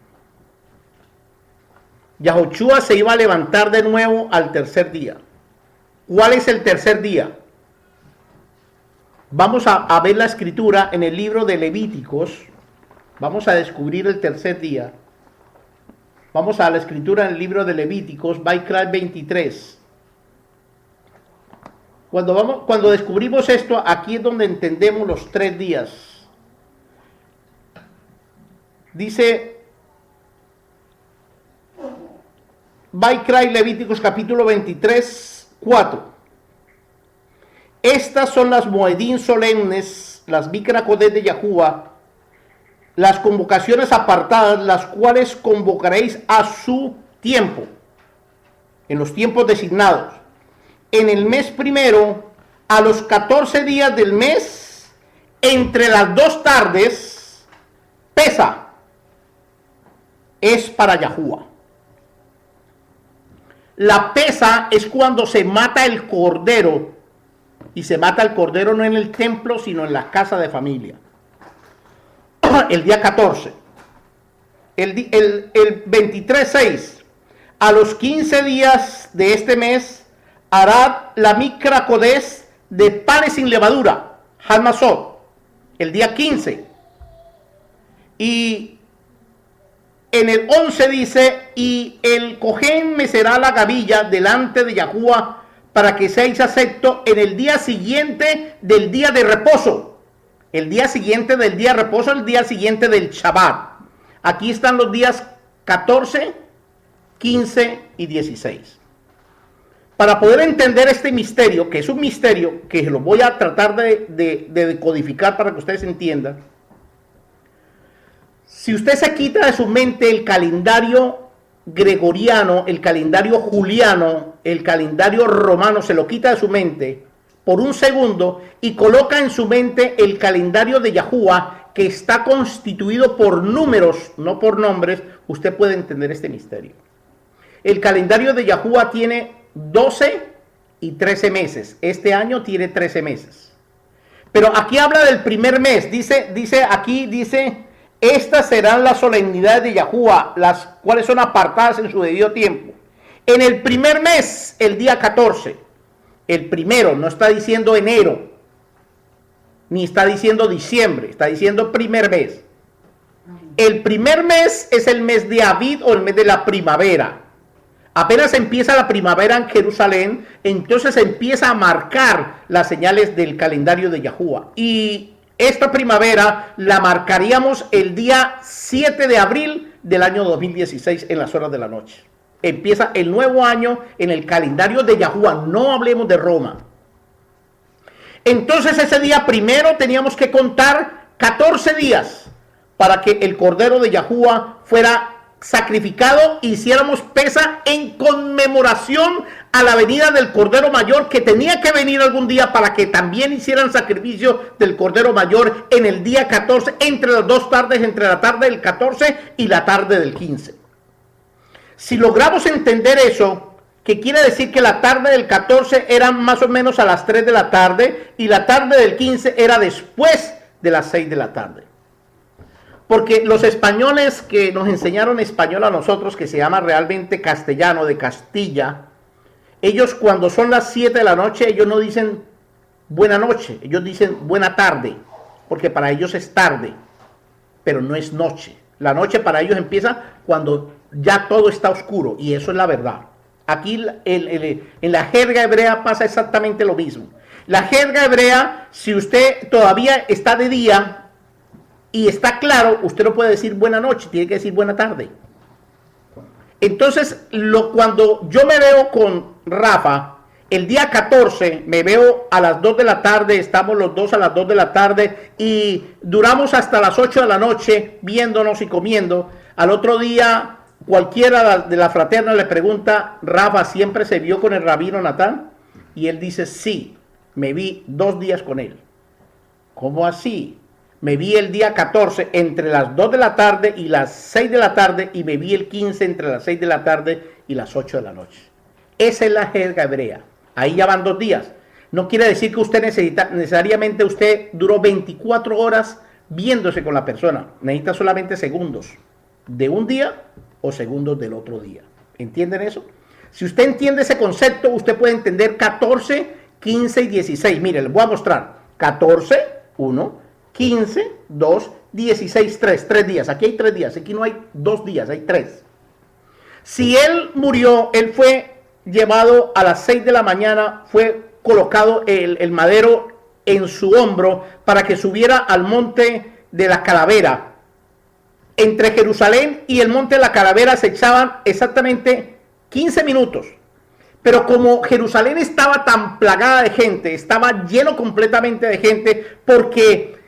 Yahushua se iba a levantar de nuevo al tercer día. ¿Cuál es el tercer día? Vamos a ver la escritura en el libro de Levíticos. Vamos a descubrir el tercer día. Vamos a la escritura en el libro de Levíticos, Vaikra 23. Cuando descubrimos esto, aquí es donde entendemos los 3 días. Dice Vaikra y Levíticos capítulo 23, 4. Estas son las moedín solemnes, las Bikra Kodesh de Yahuwah, las convocaciones apartadas, las cuales convocaréis a su tiempo, en los tiempos designados. En el mes primero, a los 14 días del mes, entre las 2 tardes, pesa, es para Yahuwah. La pesa es cuando se mata el cordero, y se mata el cordero no en el templo, sino en la casa de familia. El día 14. El 23-6. A los 15 días de este mes, hará la Mikra Kodesh de panes sin levadura, Halmasot, el día 15. Y en el 11 dice: y el Cohen mecerá la gavilla delante de Yahuwah para que seáis acepto en el día siguiente del día de reposo. El día siguiente del día de reposo, el día siguiente del Shabbat. Aquí están los días 14, 15 y 16. Para poder entender este misterio, que es un misterio que lo voy a tratar de decodificar para que ustedes entiendan. Si usted se quita de su mente el calendario gregoriano, el calendario juliano, el calendario romano, se lo quita de su mente por un segundo y coloca en su mente el calendario de Yahuwah, que está constituido por números, no por nombres, usted puede entender este misterio. El calendario de Yahuwah tiene 12 y 13 meses. Este año tiene 13 meses. Pero aquí habla del primer mes. Dice, estas serán las solemnidades de Yahuwah, las cuales son apartadas en su debido tiempo. En el primer mes, el día 14. El primero, no está diciendo enero, ni está diciendo diciembre, está diciendo primer mes. El primer mes es el mes de Aviv o el mes de la primavera. Apenas empieza la primavera en Jerusalén, entonces empieza a marcar las señales del calendario de Yahuwah. Y esta primavera la marcaríamos el día 7 de abril del año 2016 en las horas de la noche. Empieza el nuevo año en el calendario de Yahuwah, no hablemos de Roma. Entonces ese día primero teníamos que contar 14 días para que el Cordero de Yahuwah fuera sacrificado, hiciéramos pesa en conmemoración a la venida del Cordero Mayor, que tenía que venir algún día para que también hicieran sacrificio del Cordero Mayor en el día 14, entre las dos tardes, entre la tarde del 14 y la tarde del 15. Si logramos entender eso, que quiere decir que la tarde del 14 era más o menos a las 3 de la tarde y la tarde del 15 era después de las 6 de la tarde. Porque los españoles que nos enseñaron español a nosotros, que se llama realmente castellano de Castilla, ellos cuando son las 7 de la noche, ellos no dicen buena noche, ellos dicen buena tarde, porque para ellos es tarde, pero no es noche. La noche para ellos empieza cuando ya todo está oscuro, y eso es la verdad. Aquí en la jerga hebrea pasa exactamente lo mismo. La jerga hebrea, si usted todavía está de día y está claro, usted no puede decir buena noche, tiene que decir buena tarde. Entonces, cuando yo me veo con Rafa, el día 14 me veo a las 2 de la tarde, estamos los dos a las 2 de la tarde y duramos hasta las 8 de la noche viéndonos y comiendo. Al otro día, cualquiera de la fraterna le pregunta, Rafa, ¿siempre se vio con el rabino Natán? Y él dice, sí, me vi 2 días con él. ¿Cómo así? Me vi el día 14 entre las 2 de la tarde y las 6 de la tarde y me vi el 15 entre las 6 de la tarde y las 8 de la noche. Esa es la jerga hebrea. Ahí ya van 2 días. No quiere decir que usted necesariamente usted duró 24 horas viéndose con la persona. Necesita solamente segundos de un día o segundos del otro día. ¿Entienden eso? Si usted entiende ese concepto, usted puede entender 14, 15 y 16. Mire, les voy a mostrar. 14, 1, 15, 2, 16, 3. 3 días. Aquí hay 3 días. Aquí no hay 2 días, hay 3. Si él murió, él fue llevado a las 6 de la mañana, fue colocado el madero en su hombro para que subiera al monte de la Calavera. Entre Jerusalén y el monte de la Calavera se echaban exactamente 15 minutos. Pero como Jerusalén estaba tan plagada de gente, estaba lleno completamente de gente, porque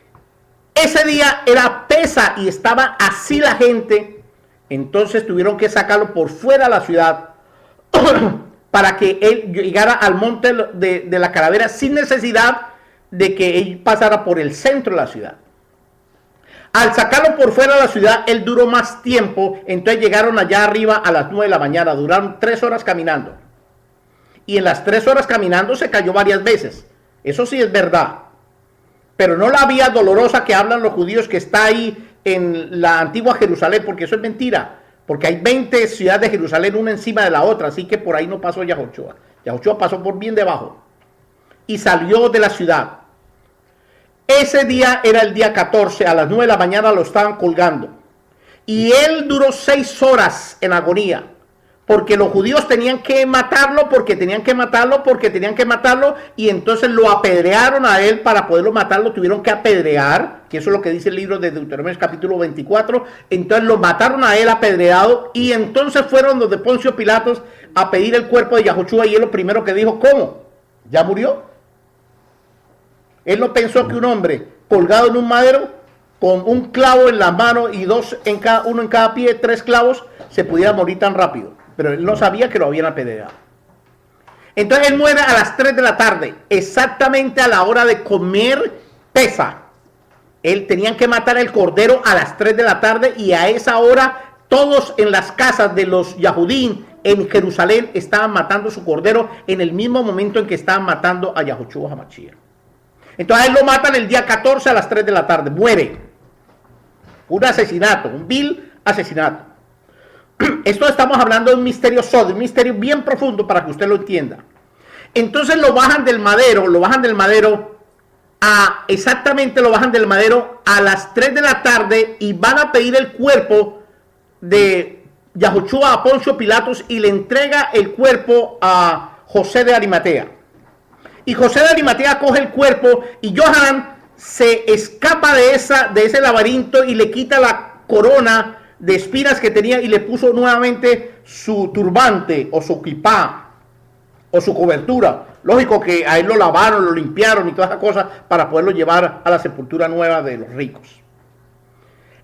ese día era pesa y estaba así la gente, entonces tuvieron que sacarlo por fuera de la ciudad para que él llegara al monte de la Calavera sin necesidad de que él pasara por el centro de la ciudad. Al sacarlo por fuera de la ciudad, él duró más tiempo, entonces llegaron allá arriba a las 9 de la mañana, duraron 3 horas caminando. Y en las 3 horas caminando se cayó varias veces. Eso sí es verdad. Pero no la vía dolorosa que hablan los judíos que está ahí en la antigua Jerusalén, porque eso es mentira. Porque hay 20 ciudades de Jerusalén una encima de la otra, así que por ahí no pasó Yahushua. Yahushua pasó por bien debajo y salió de la ciudad. Ese día era el día 14, a las 9 de la mañana lo estaban colgando. Y él duró 6 horas en agonía, porque los judíos tenían que matarlo, y entonces lo apedrearon a él. Para poderlo matar lo tuvieron que apedrear, que eso es lo que dice el libro de Deuteronomio capítulo 24. Entonces lo mataron a él apedreado, y entonces fueron los de Poncio Pilatos a pedir el cuerpo de Yahushua, y él lo primero que dijo, ¿cómo? ¿Ya murió? Él no pensó que un hombre colgado en un madero, con un clavo en la mano y uno en cada pie, 3 clavos, se pudiera morir tan rápido. Pero él no sabía que lo habían apedreado. Entonces él muere a las 3 de la tarde, exactamente a la hora de comer pesa. Él tenían que matar el cordero a las 3 de la tarde, y a esa hora todos en las casas de los Yahudín en Jerusalén estaban matando su cordero en el mismo momento en que estaban matando a Yahushua HaMashiach. Entonces a él lo matan el día 14 a las 3 de la tarde, muere. Un asesinato, un vil asesinato. Esto estamos hablando de un misterio sólido, un misterio bien profundo para que usted lo entienda. Entonces lo bajan del madero a las 3 de la tarde, y van a pedir el cuerpo de Yahushua a Poncio Pilatos, y le entrega el cuerpo a José de Arimatea. Y José de Arimatea coge el cuerpo, y Johanan se escapa de ese laberinto y le quita la corona de espinas que tenía y le puso nuevamente su turbante o su kipá o su cobertura, Lógico que a él lo lavaron, lo limpiaron y todas esas cosas para poderlo llevar a la sepultura nueva de los ricos.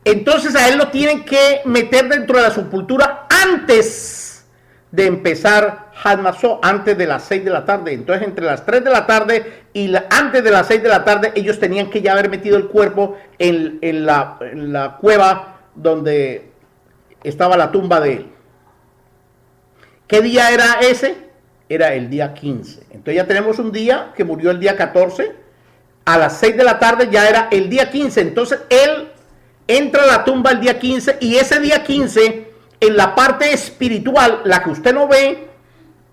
Entonces a él lo tienen que meter dentro de la sepultura antes de empezar Hadmasó, antes de las 6 de la tarde. Entonces entre las 3 de la tarde y antes de las 6 de la tarde ellos tenían que ya haber metido el cuerpo en la cueva donde estaba la tumba de él. ¿Qué día era ese? Era el día 15. Entonces ya tenemos un día que murió el día 14. A las 6 de la tarde ya era el día 15. Entonces él entra a la tumba el día 15 y ese día 15, en la parte espiritual, la que usted no ve,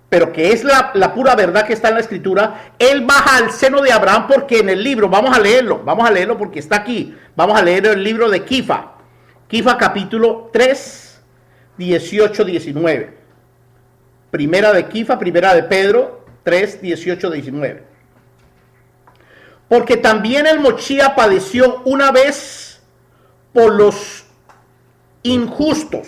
pero que es la pura verdad que está en la escritura, él baja al seno de Abraham porque en el libro, vamos a leerlo porque está aquí. Vamos a leer el libro de Kifa. Kifa capítulo 3, 18, 19. Primera de Kifa, primera de Pedro 3, 18, 19. Porque también el Mochía padeció una vez por los injustos,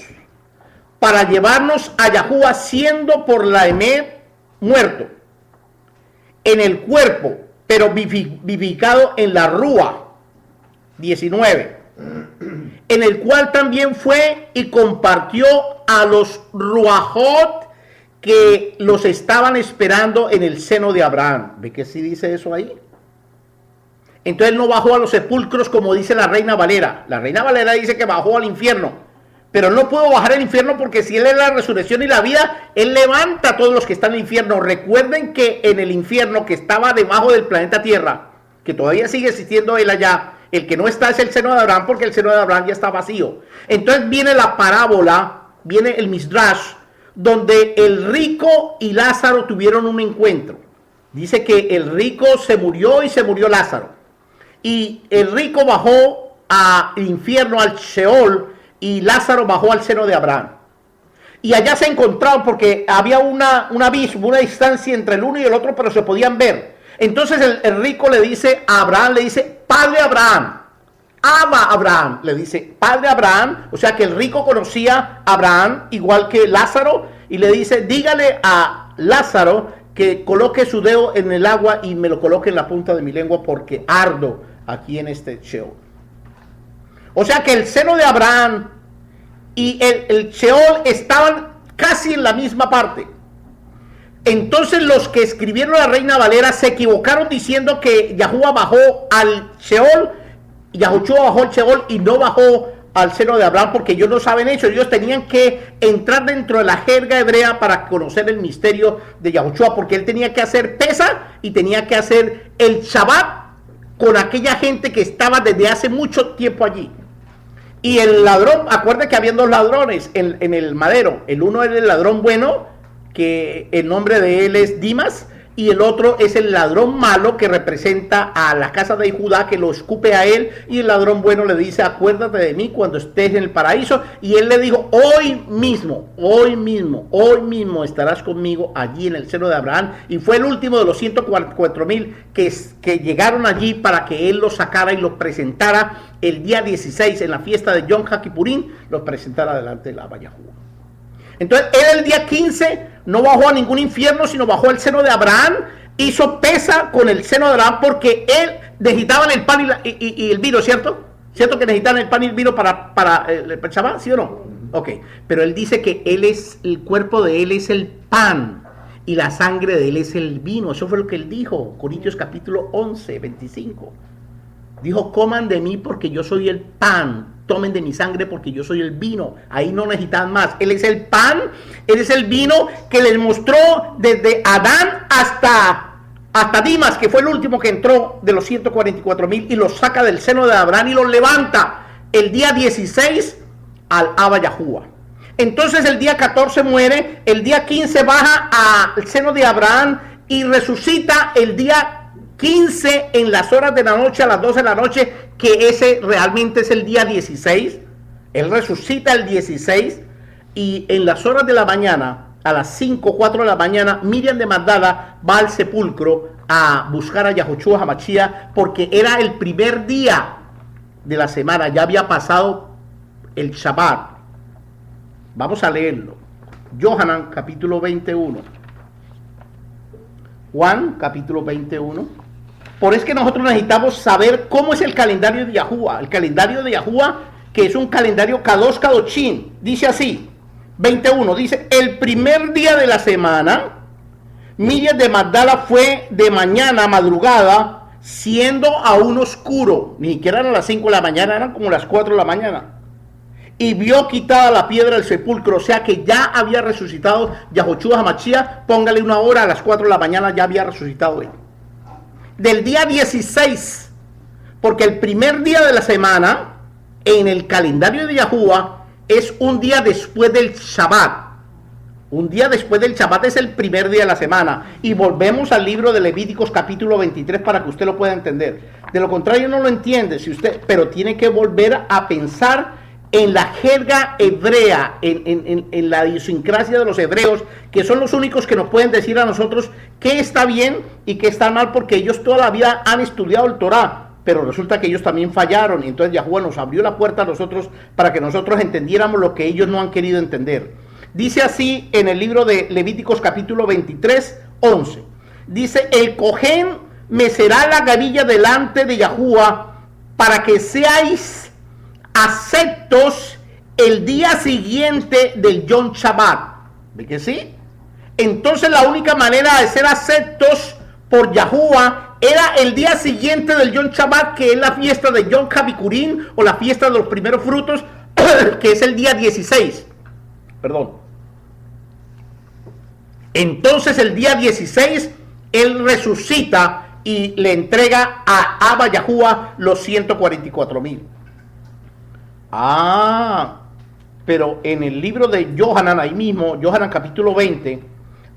para llevarnos a Yahuwah, siendo por la Emet muerto en el cuerpo, pero vivificado en la Rúa. 19. En el cual también fue y compartió a los Ruajot que los estaban esperando en el seno de Abraham. ¿Ve que sí dice eso ahí? Entonces él no bajó a los sepulcros como dice la Reina Valera. La Reina Valera dice que bajó al infierno. Pero no pudo bajar al infierno porque si él es la resurrección y la vida, él levanta a todos los que están en el infierno. Recuerden que en el infierno que estaba debajo del planeta Tierra, que todavía sigue existiendo él allá, el que no está es el seno de Abraham porque el seno de Abraham ya está vacío. Entonces viene la parábola, viene el Midrash, donde el rico y Lázaro tuvieron un encuentro. Dice que el rico se murió y se murió Lázaro. Y el rico bajó al infierno, al Sheol, y Lázaro bajó al seno de Abraham. Y allá se encontraron porque había un abismo, una distancia entre el uno y el otro, pero se podían ver. Entonces el rico le dice a Abraham, le dice, Padre Abraham, Abba Abraham, le dice, Padre Abraham, o sea que el rico conocía a Abraham igual que Lázaro, y le dice, dígale a Lázaro que coloque su dedo en el agua y me lo coloque en la punta de mi lengua porque ardo aquí en este Sheol. O sea que el seno de Abraham y el Sheol estaban casi en la misma parte. Entonces los que escribieron la Reina Valera se equivocaron diciendo que Yahuwah bajó al Sheol, Yahushua bajó al Sheol y no bajó al seno de Abraham, porque ellos no saben eso. Ellos tenían que entrar dentro de la jerga hebrea para conocer el misterio de Yahushua, porque él tenía que hacer Pesa y tenía que hacer el Shabbat con aquella gente que estaba desde hace mucho tiempo allí. Y el ladrón, acuérdense que habían dos ladrones en el madero. El uno era el ladrón bueno, que el nombre de él es Dimas, y el otro es el ladrón malo que representa a la casa de Judá, que lo escupe a él, y el ladrón bueno le dice, acuérdate de mí cuando estés en el paraíso, y él le dijo, hoy mismo estarás conmigo allí en el seno de Abraham, y fue el último de los 144,000 que llegaron allí para que él los sacara y los presentara el día 16 en la fiesta de Yom HaKippurim, los presentara delante de la Yahuwah. Entonces él el día 15 no bajó a ningún infierno, sino bajó al seno de Abraham, hizo Pesa con el seno de Abraham, porque él necesitaban el pan y el vino, ¿cierto? ¿Cierto que necesitaban el pan y el vino para el Shabbat, sí o no? Ok, pero él dice que el cuerpo de él es el pan y la sangre de él es el vino. Eso fue lo que él dijo, Corintios capítulo 11, 25. Dijo, coman de mí porque yo soy el pan, tomen de mi sangre porque yo soy el vino. Ahí no necesitan más. Él es el pan, él es el vino que les mostró desde Adán hasta Dimas, que fue el último que entró de los 144,000, y los saca del seno de Abraham y los levanta el día 16 al Abba Yahuwah. Entonces el día 14 muere, el día 15 baja al seno de Abraham y resucita el día 15 en las horas de la noche, a las 12 de la noche, que ese realmente es el día 16. Él resucita el 16 y en las horas de la mañana, a las 5, 4 de la mañana, Miriam de Magdala va al sepulcro a buscar a Yahushua HaMashiach, porque era el primer día de la semana, ya había pasado el Shabbat. Vamos a leerlo. Yohanan capítulo 21. Juan, capítulo 21. Por eso es que nosotros necesitamos saber cómo es el calendario de Yahuwah. El calendario de Yahuwah, que es un calendario Kadosh Kadoshim, dice así, 21, dice, el primer día de la semana, Miriam de Magdala fue de mañana, madrugada, siendo aún oscuro, ni siquiera eran las 5 de la mañana, eran como las 4 de la mañana, y vio quitada la piedra del sepulcro, o sea que ya había resucitado Yahoshua Hamashiach, póngale una hora, a las 4 de la mañana ya había resucitado él. Del día 16, porque el primer día de la semana, en el calendario de Yahuwah, es un día después del Shabbat. Un día después del Shabbat es el primer día de la semana. Y volvemos al libro de Levíticos capítulo 23 para que usted lo pueda entender. De lo contrario no lo entiende, pero tiene que volver a pensar en la jerga hebrea, en la idiosincrasia de los hebreos, que son los únicos que nos pueden decir a nosotros qué está bien y qué está mal, porque ellos toda la vida han estudiado el Torá, pero resulta que ellos también fallaron, y entonces Yahuwah nos abrió la puerta a nosotros para que nosotros entendiéramos lo que ellos no han querido entender. Dice así en el libro de Levíticos capítulo 23, 11. Dice, el Cohen mecerá la gavilla delante de Yahuwah para que seáis aceptos el día siguiente del Yom Shabbat. ¿Ve que sí? Entonces la única manera de ser aceptos por Yahuwah era el día siguiente del Yom Shabbat, que es la fiesta de Yom Kavikurim, o la fiesta de los primeros frutos, que es el día 16. Perdón. Entonces el día 16 él resucita y le entrega a Abba Yahuwah los 144,000. Pero en el libro de Yohanan, ahí mismo, Yohanan capítulo 20,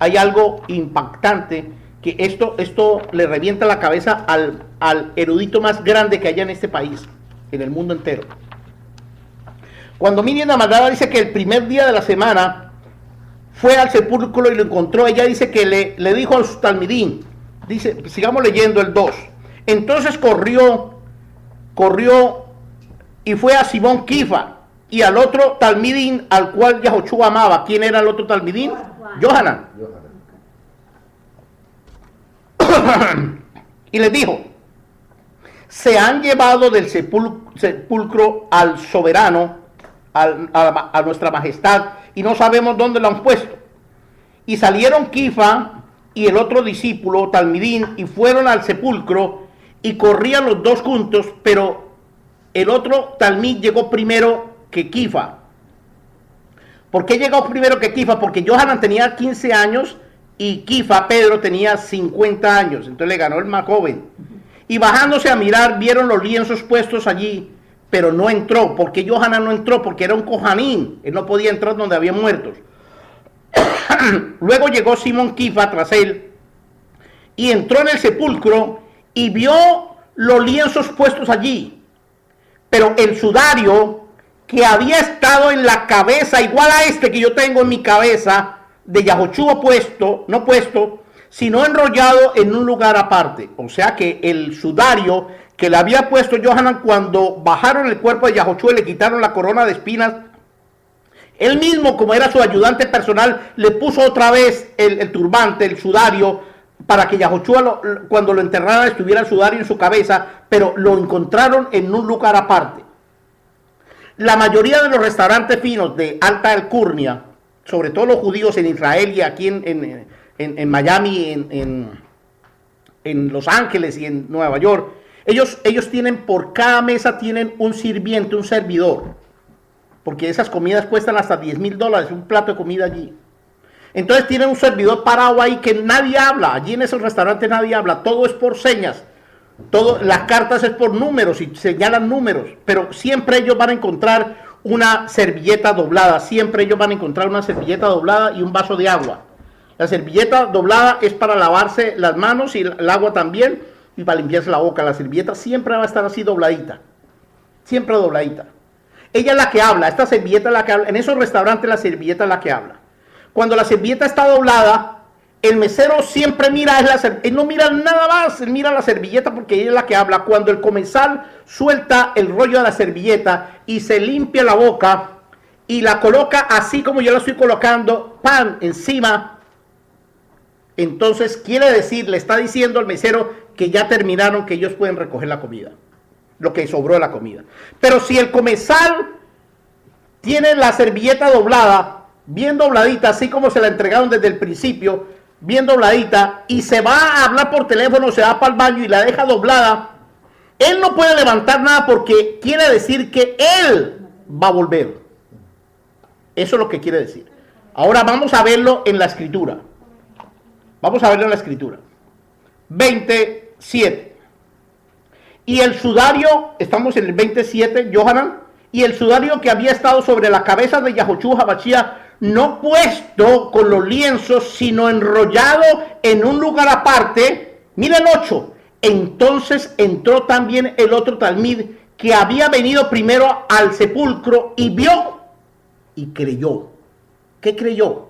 hay algo impactante, que esto le revienta la cabeza al erudito más grande que haya en este país, en el mundo entero. Cuando Miriam de Magdala dice que el primer día de la semana fue al sepulcro y lo encontró, ella dice que le dijo a los talmidín, dice, sigamos leyendo el 2, entonces corrió y fue a Simón Kifa y al otro talmidín al cual Yahoshua amaba. ¿Quién era el otro talmidín? Yohanan. Y les dijo, se han llevado del sepulcro al soberano, a nuestra majestad, y no sabemos dónde lo han puesto. Y salieron Kifa y el otro discípulo, talmidín, y fueron al sepulcro, y corrían los dos juntos, pero el otro talmid llegó primero que Kifa. ¿Por qué llegó primero que Kifa? Porque Yohanan tenía 15 años y Kifa, Pedro, tenía 50 años. Entonces le ganó el más joven. Y bajándose a mirar, vieron los lienzos puestos allí, pero no entró. ¿Por qué Yohanan no entró? Porque era un cojanín. Él no podía entrar donde había muertos. Luego llegó Simón Kifa tras él y entró en el sepulcro y vio los lienzos puestos allí. Pero el sudario que había estado en la cabeza, igual a este que yo tengo en mi cabeza, de Yahoshua no puesto, sino enrollado en un lugar aparte. O sea que el sudario que le había puesto Yohanan cuando bajaron el cuerpo de Yahoshua y le quitaron la corona de espinas, él mismo, como era su ayudante personal, le puso otra vez el turbante, el sudario, para que Yahoshua cuando lo enterraran estuviera el sudario en su cabeza, pero lo encontraron en un lugar aparte. La mayoría de los restaurantes finos de alta alcurnia, sobre todo los judíos en Israel y aquí en Miami, en Los Ángeles y en Nueva York, ellos tienen, por cada mesa tienen un sirviente, un servidor, porque esas comidas cuestan hasta $10,000, un plato de comida allí. Entonces tienen un servidor parado ahí que nadie habla. Allí en esos restaurantes nadie habla. Todo es por señas. Las cartas es por números y señalan números. Pero siempre ellos van a encontrar una servilleta doblada. Siempre ellos van a encontrar una servilleta doblada y un vaso de agua. La servilleta doblada es para lavarse las manos y el agua también y para limpiarse la boca. La servilleta siempre va a estar así dobladita. Siempre dobladita. Ella es la que habla. Esta servilleta es la que habla. En esos restaurantes la servilleta es la que habla. Cuando la servilleta está doblada, el mesero siempre mira, él no mira nada más, él mira la servilleta porque ella es la que habla. Cuando el comensal suelta el rollo de la servilleta y se limpia la boca y la coloca así como yo la estoy colocando, pan encima, entonces quiere decir, le está diciendo al mesero que ya terminaron, que ellos pueden recoger la comida, lo que sobró de la comida. Pero si el comensal tiene la servilleta doblada, bien dobladita, así como se la entregaron desde el principio, bien dobladita, y se va a hablar por teléfono, se va para el baño y la deja doblada, él no puede levantar nada porque quiere decir que él va a volver. Eso es lo que quiere decir. Ahora vamos a verlo en la escritura. Vamos a verlo en la escritura. 27. Y el sudario, estamos en el 27, Johanan, y el sudario que había estado sobre la cabeza de Yahoshua Hamashiach, no puesto con los lienzos, sino enrollado en un lugar aparte. Mira el 8. Entonces entró también el otro talmid que había venido primero al sepulcro y vio y creyó. ¿Qué creyó?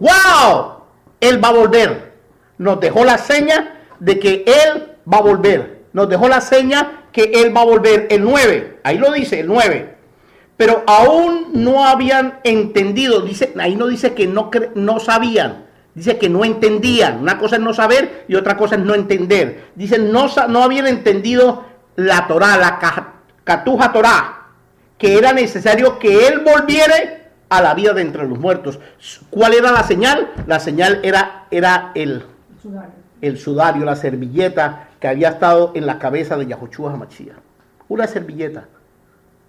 ¡Wow! Él va a volver. Nos dejó la seña de que él va a volver. Nos dejó la seña que él va a volver. El 9, ahí lo dice, el 9. Pero aún no habían entendido. Dice, ahí no dice que no sabían. Dice que no entendían. Una cosa es no saber y otra cosa es no entender. Dice, no habían entendido la Torá, la Katuja Torá, que era necesario que él volviera a la vida de entre los muertos. ¿Cuál era la señal? La señal era el sudario, la servilleta que había estado en la cabeza de Yahoshua Hamashiach. Una servilleta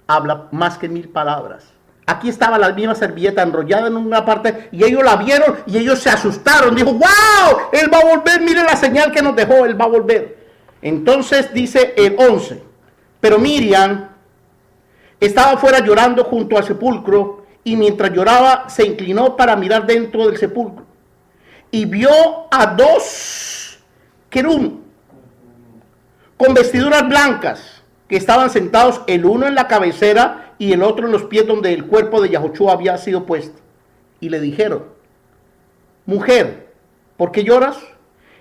habla más que 1000 palabras. Aquí estaba la misma servilleta enrollada en una parte y ellos la vieron y ellos se asustaron. Dijo, ¡wow! Él va a volver, mire la señal que nos dejó, él va a volver. Entonces dice el 11, pero Miriam estaba afuera llorando junto al sepulcro y mientras lloraba se inclinó para mirar dentro del sepulcro y vio a 2 querubín con vestiduras blancas que estaban sentados, el uno en la cabecera y el otro en los pies donde el cuerpo de Yahoshua había sido puesto. Y le dijeron, mujer, ¿por qué lloras?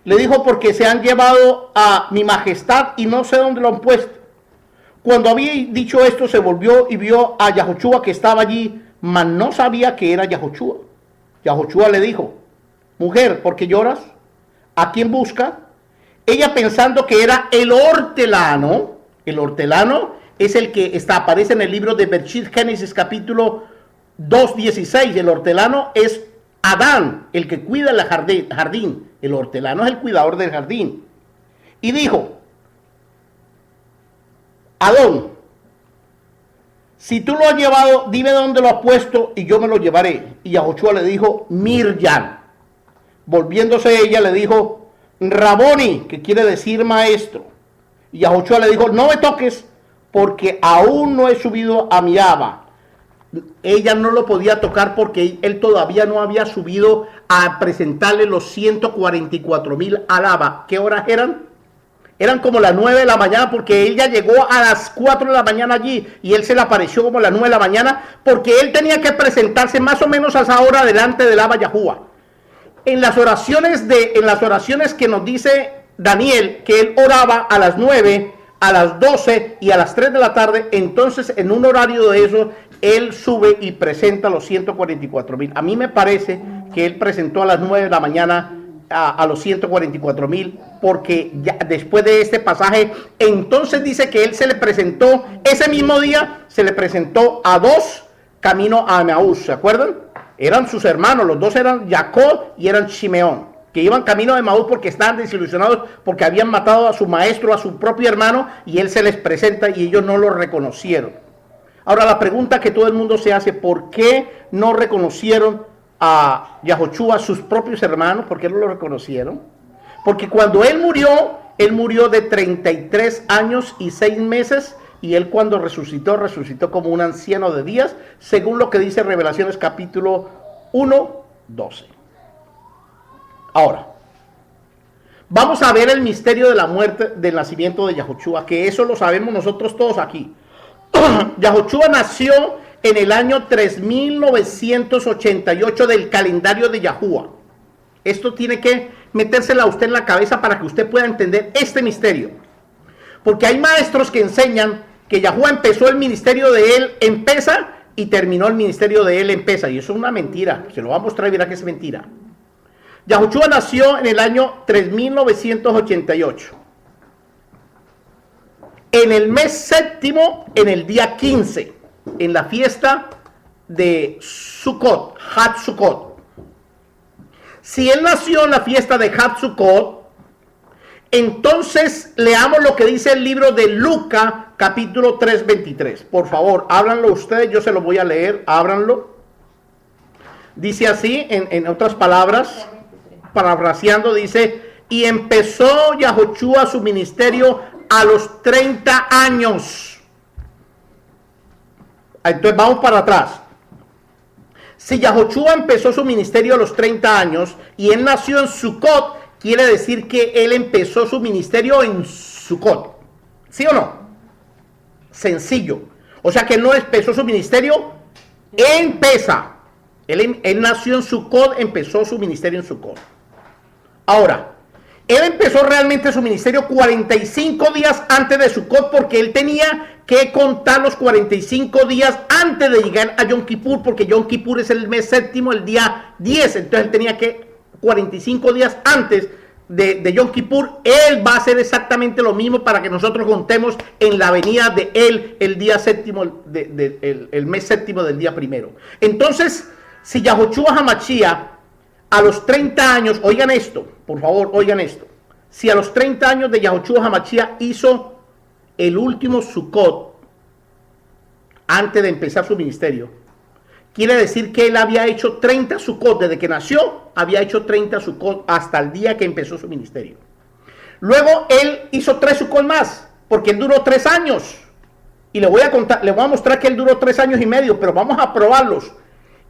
Le dijo, porque se han llevado a mi majestad y no sé dónde lo han puesto. Cuando había dicho esto, se volvió y vio a Yahoshua que estaba allí, mas no sabía que era Yahoshua. Yahoshua le dijo, mujer, ¿por qué lloras? ¿A quién busca? Ella pensando que era el hortelano. El hortelano es el que aparece en el libro de Bereshit, Génesis capítulo 2:16. El hortelano es Adán, el que cuida el jardín. El hortelano es el cuidador del jardín. Y dijo, Adón, si tú lo has llevado, dime dónde lo has puesto y yo me lo llevaré. Y Yahoshua le dijo, Miriam. Volviéndose ella le dijo, Raboni, que quiere decir maestro. Y Yahoshua le dijo, no me toques porque aún no he subido a mi Abba. Ella no lo podía tocar porque él todavía no había subido a presentarle los 144,000 al Abba. ¿Qué horas eran? Eran como las 9 de la mañana porque ella llegó a las 4 de la mañana allí y él se le apareció como a las 9 de la mañana porque él tenía que presentarse más o menos a esa hora delante del Abba Yahuwah. En las oraciones que nos dice Daniel, que él oraba a las 9, a las 12 y a las 3 de la tarde, entonces en un horario de eso, él sube y presenta los 144,000. A mí me parece que él presentó a las 9 de la mañana a los 144,000, porque ya después de este pasaje, entonces dice que él se le presentó, ese mismo día, se le presentó a 2 camino a Emaús, ¿se acuerdan? Eran sus hermanos, los 2 eran Jacob y eran Simeón, que iban camino de Emaús porque estaban desilusionados porque habían matado a su maestro, a su propio hermano, y él se les presenta y ellos no lo reconocieron. Ahora la pregunta que todo el mundo se hace, ¿por qué no reconocieron a Yahoshua, sus propios hermanos? ¿Por qué no lo reconocieron? Porque cuando él murió de 33 años y 6 meses, y él cuando resucitó como un anciano de días, según lo que dice Revelaciones capítulo 1:12. Ahora, vamos a ver el misterio de la muerte, del nacimiento de Yahoshua, que eso lo sabemos nosotros todos aquí. Yahoshua nació en el año 3988 del calendario de Yahuwah. Esto tiene que metérsela a usted en la cabeza para que usted pueda entender este misterio. Porque hay maestros que enseñan que Yahuwah empezó el ministerio de él en Pesa y terminó el ministerio de él en Pesa. Y eso es una mentira. Se lo va a mostrar y verá que es mentira. Yahushua nació en el año 3988. En el mes séptimo, en el día 15, en la fiesta de Sukkot, Hat Sukkot. Si él nació en la fiesta de Hat Sukkot, entonces leamos lo que dice el libro de Lucas, capítulo 3:23. Por favor, ábranlo ustedes, yo se lo voy a leer, ábranlo. Dice así, en otras palabras, parafraseando, dice: y empezó Yahushua su ministerio a los 30 años. Entonces vamos para atrás. Si Yahushua empezó su ministerio a los 30 años y él nació en Sukkot, quiere decir que él empezó su ministerio en Sukkot. ¿Sí o no? Sencillo. O sea que él no empezó su ministerio en Pesa. Él nació en Sukkot, empezó su ministerio en Sukkot. Ahora, él empezó realmente su ministerio 45 días antes de Sukkot, porque él tenía que contar los 45 días antes de llegar a Yom Kippur, porque Yom Kippur es el mes séptimo, el día 10. Entonces él tenía que 45 días antes de Yom Kippur. Él va a hacer exactamente lo mismo para que nosotros contemos en la venida de él el día séptimo, el mes séptimo del día primero. Entonces, si Yahushua HaMashiach a los 30 años, oigan esto, por favor, oigan esto. Si a los 30 años de Yahushua HaMashiach hizo el último Sukkot antes de empezar su ministerio, quiere decir que él había hecho 30 Sukkot desde que nació, había hecho 30 Sukkot hasta el día que empezó su ministerio. Luego él hizo 3 Sukkot más, porque él duró 3 años. Y le voy a mostrar que él duró 3 años y medio, pero vamos a probarlos.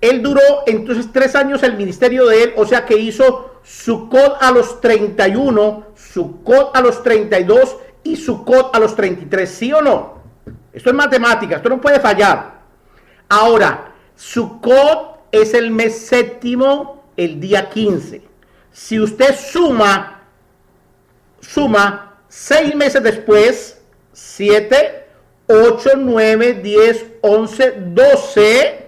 Él duró entonces 3 años el ministerio de él, o sea que hizo Sukkot a los 31, Sukkot a los 32 y Sukkot a los 33, ¿sí o no? Esto es matemática, esto no puede fallar. Ahora, Sukkot es el mes séptimo, el día 15. Si usted suma 6 meses después, 7, 8, 9, 10, 11, 12...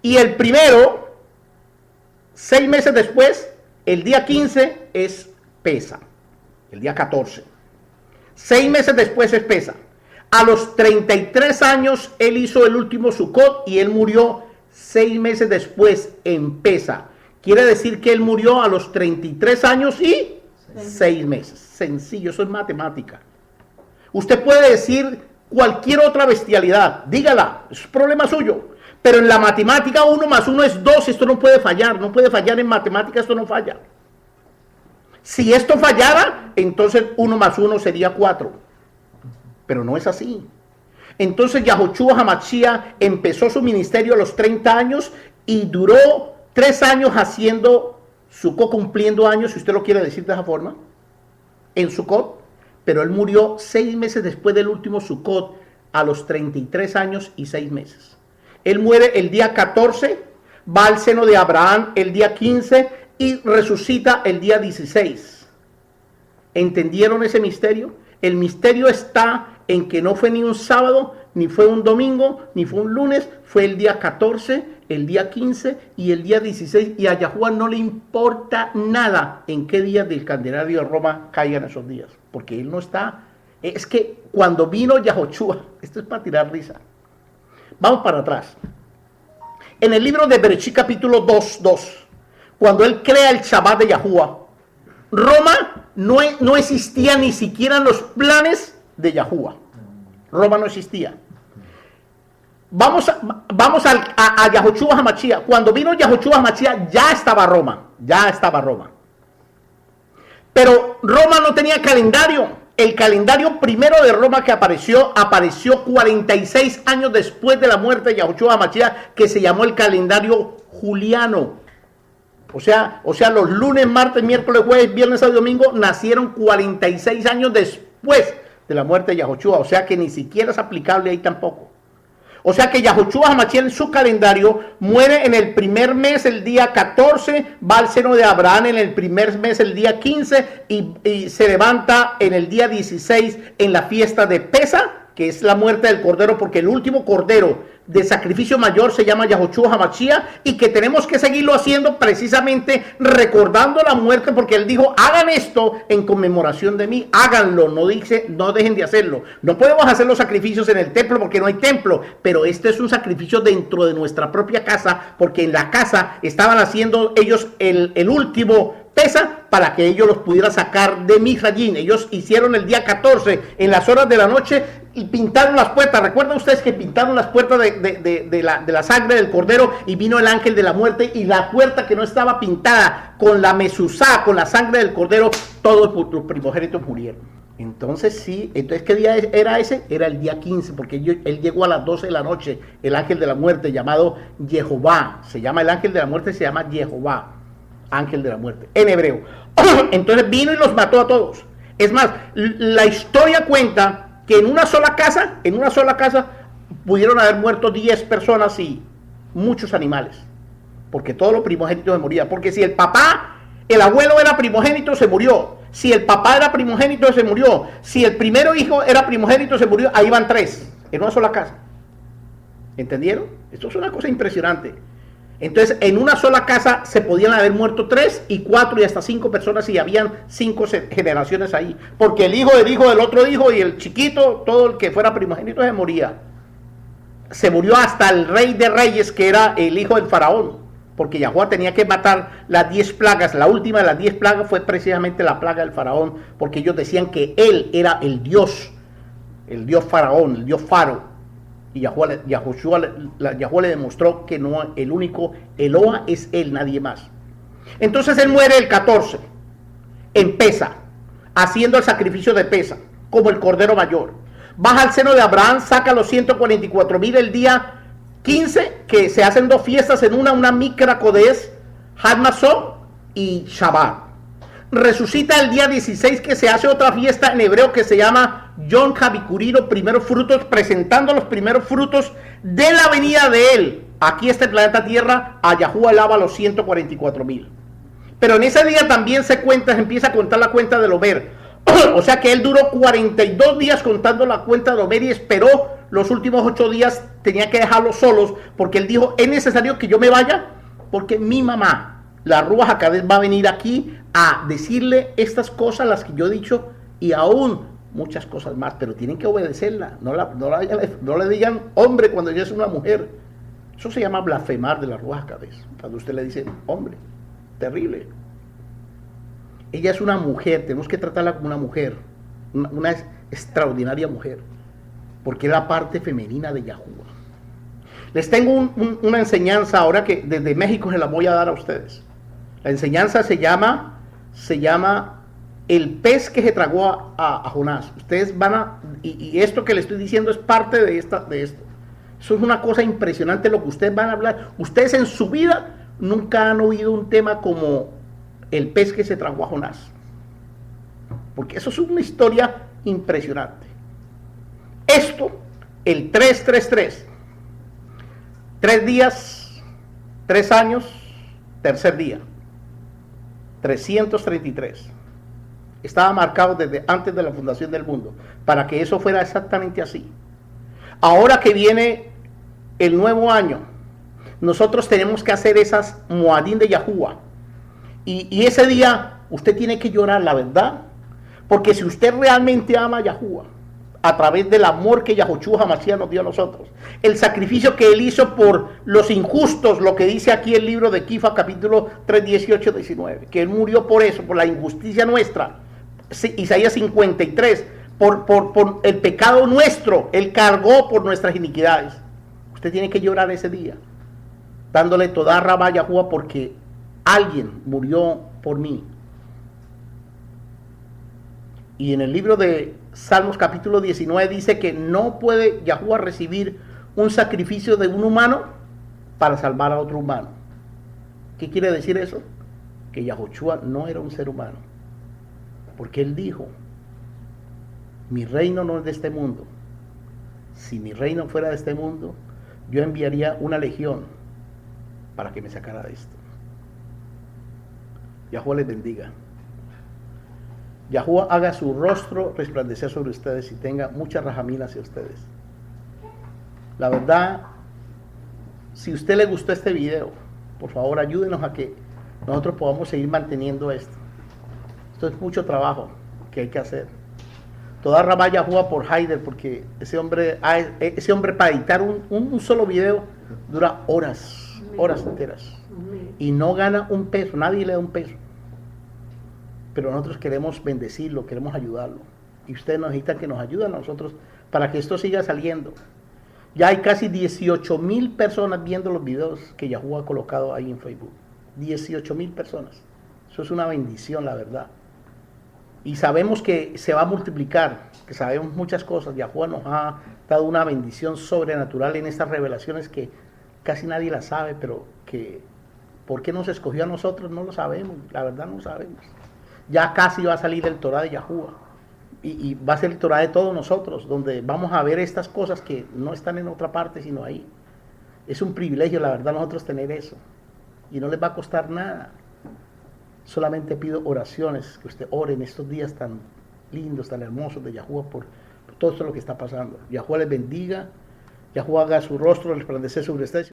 y el primero, 6 meses después, el día 15 es Pesa, el día 14. 6 meses después es Pesa. A los 33 años, él hizo el último Sukkot y él murió 6 meses después en Pesa. Quiere decir que él murió a los 33 años y 6 meses. Sencillo, eso es matemática. Usted puede decir cualquier otra bestialidad, dígala, es problema suyo. Pero en la matemática 1 más 1 es 2, esto no puede fallar, no puede fallar en matemática, esto no falla. Si esto fallara, entonces 1 más 1 sería 4. Pero no es así. Entonces Yahushua HaMashiach empezó su ministerio a los 30 años y duró 3 años haciendo Sukkot, cumpliendo años, si usted lo quiere decir de esa forma, en Sukkot. Pero él murió 6 meses después del último Sukkot, a los 33 años y 6 meses. Él muere el día 14, va al seno de Abraham el día 15 y resucita el día 16. ¿Entendieron ese misterio? El misterio está en que no fue ni un sábado, ni fue un domingo, ni fue un lunes, fue el día 14, el día 15 y el día 16. Y a Yahushua no le importa nada en qué día del calendario de Roma caigan esos días, porque él no está. Es que cuando vino Yahushua, esto es para tirar risa. Vamos para atrás. En el libro de Bereshit capítulo 2, cuando él crea el Shabbat de Yahushua, Roma no existía ni siquiera en los planes de Yahushua. Roma no existía. Vamos a Yahushua HaMashiach. Cuando vino Yahushua HaMashiach ya estaba Roma. Pero Roma no tenía calendario. El calendario primero de Roma que apareció 46 años después de la muerte de Yahushua HaMashiach, que se llamó el calendario juliano. O sea, los lunes, martes, miércoles, jueves, viernes, sábado y domingo nacieron 46 años después de la muerte de Yahushua. O sea que ni siquiera es aplicable ahí tampoco. O sea que Yahushua HaMashiach en su calendario muere en el primer mes el día 14, va al seno de Abraham en el primer mes el día 15 y se levanta en el día 16 en la fiesta de Pesa, que es la muerte del cordero, porque el último cordero de sacrificio mayor se llama Yahushua HaMashiach, y que tenemos que seguirlo haciendo precisamente recordando la muerte, porque él dijo, hagan esto en conmemoración de mí, háganlo, no dejen de hacerlo. No podemos hacer los sacrificios en el templo porque no hay templo, pero este es un sacrificio dentro de nuestra propia casa, porque en la casa estaban haciendo ellos el último pesa para que ellos los pudieran sacar de Misrayim. Ellos hicieron el día 14 en las horas de la noche y pintaron las puertas. ¿Recuerdan ustedes que pintaron las puertas de la sangre del cordero, y vino el ángel de la muerte, y la puerta que no estaba pintada con la mesuzá, con la sangre del cordero, todos los primogénitos murieron? Entonces sí, entonces ¿qué día era ese? Era el día 15, porque él llegó a las 12 de la noche, el ángel de la muerte llamado Jehová. Se llama el ángel de la muerte, se llama Jehová, ángel de la muerte, en hebreo. Entonces vino y los mató a todos. Es más, la historia cuenta que en una sola casa, pudieron haber muerto 10 personas y muchos animales, porque todos los primogénitos se morían. Porque si el abuelo era primogénito, se murió. Si el papá era primogénito, se murió. Si el primero hijo era primogénito, se murió. Ahí van 3 en una sola casa. ¿Entendieron? Esto es una cosa impresionante. Entonces, en una sola casa se podían haber muerto 3 y 4 y hasta 5 personas, y habían 5 generaciones ahí. Porque el hijo del otro hijo y el chiquito, todo el que fuera primogénito se moría. Se murió hasta el rey de reyes, que era el hijo del faraón. Porque Yahuwah tenía que matar las 10 plagas. La última de las 10 plagas fue precisamente la plaga del faraón, porque ellos decían que él era el dios faraón, el dios faro. Y Yahuwah le demostró que no, el único Eloa es él, nadie más. Entonces él muere el 14 en Pesa, haciendo el sacrificio de Pesa, como el cordero mayor. Baja al seno de Abraham, saca los 144,000 el día 15, que se hacen 2 fiestas en una Mikra Kodesh, Hadmasó y Shabbat. Resucita el día 16, que se hace otra fiesta en hebreo que se llama Yom HaBikurim, primeros frutos, presentando los primeros frutos de la venida de él. Aquí está el planeta Tierra, a Yahuwah alaba los 144,000. Pero en ese día también se empieza a contar la cuenta del Omer. O sea que él duró 42 días contando la cuenta del Omer, y esperó los últimos 8 días, tenía que dejarlos solos, porque él dijo, es necesario que yo me vaya, porque mi mamá, la Ruach HaKodesh, va a venir aquí a decirle estas cosas, las que yo he dicho, y aún muchas cosas más, pero tienen que obedecerla. No le digan hombre cuando ella es una mujer. Eso se llama blasfemar de la Ruach HaKodesh, cuando usted le dice hombre. Terrible. Ella es una mujer, tenemos que tratarla como una mujer, una extraordinaria mujer, porque es la parte femenina de Yahuwah. Les tengo una enseñanza ahora que desde México se la voy a dar a ustedes. La enseñanza se llama el pez que se tragó a Jonás. Ustedes van y esto que les estoy diciendo es parte de esto. Eso es una cosa impresionante lo que ustedes van a hablar. Ustedes en su vida nunca han oído un tema como el pez que se tragó a Jonás, porque eso es una historia impresionante. Esto, el 333, 3 días, 3 años, tercer día, 333. Estaba marcado desde antes de la fundación del mundo, para que eso fuera exactamente así. Ahora que viene el nuevo año, nosotros tenemos que hacer esas Moadim de Yahuwah. Y ese día usted tiene que llorar, la verdad, porque si usted realmente ama a Yahuwah, a través del amor que Yahushua HaMashiach nos dio a nosotros, el sacrificio que él hizo por los injustos, lo que dice aquí el libro de Kifa, capítulo 3, 18, 19, que él murió por eso, por la injusticia nuestra. Isaías 53, por el pecado nuestro, él cargó por nuestras iniquidades. Usted tiene que llorar ese día, dándole toda rabá a Yahuwah, porque alguien murió por mí. Y en el libro de Salmos capítulo 19 dice que no puede Yahuwah recibir un sacrificio de un humano para salvar a otro humano. ¿Qué quiere decir eso? Que Yahushua no era un ser humano, porque él dijo, mi reino no es de este mundo. Si mi reino fuera de este mundo, yo enviaría una legión para que me sacara de esto. Yahuwah les bendiga. Yahuwah haga su rostro resplandecer sobre ustedes y tenga mucha rajamina hacia ustedes. La verdad, Si a usted le gustó este video, por favor ayúdenos a que nosotros podamos seguir manteniendo esto. Esto es mucho trabajo que hay que hacer. Toda raballa juega por Haider, porque ese hombre para editar un solo video dura horas enteras. Y no gana un peso, nadie le da un peso. Pero nosotros queremos bendecirlo, queremos ayudarlo. Y ustedes necesitan que nos ayuden a nosotros para que esto siga saliendo. Ya hay casi 18,000 personas viendo los videos que Yahoo ha colocado ahí en Facebook. 18,000 personas. Eso es una bendición, la verdad. Y sabemos que se va a multiplicar, que sabemos muchas cosas. Yahoo nos ha dado una bendición sobrenatural en estas revelaciones que casi nadie las sabe, pero que ¿por qué nos escogió a nosotros? No lo sabemos, la verdad no lo sabemos. Ya casi va a salir el Torah de Yahoo. Y va a ser el Torah de todos nosotros, donde vamos a ver estas cosas que no están en otra parte, sino ahí. Es un privilegio, la verdad, nosotros tener eso. Y no les va a costar nada. Solamente pido oraciones, que usted ore en estos días tan lindos, tan hermosos de Yahoo por todo esto lo que está pasando. Yahoo les bendiga, Yahoo haga su rostro resplandecer sobre ustedes.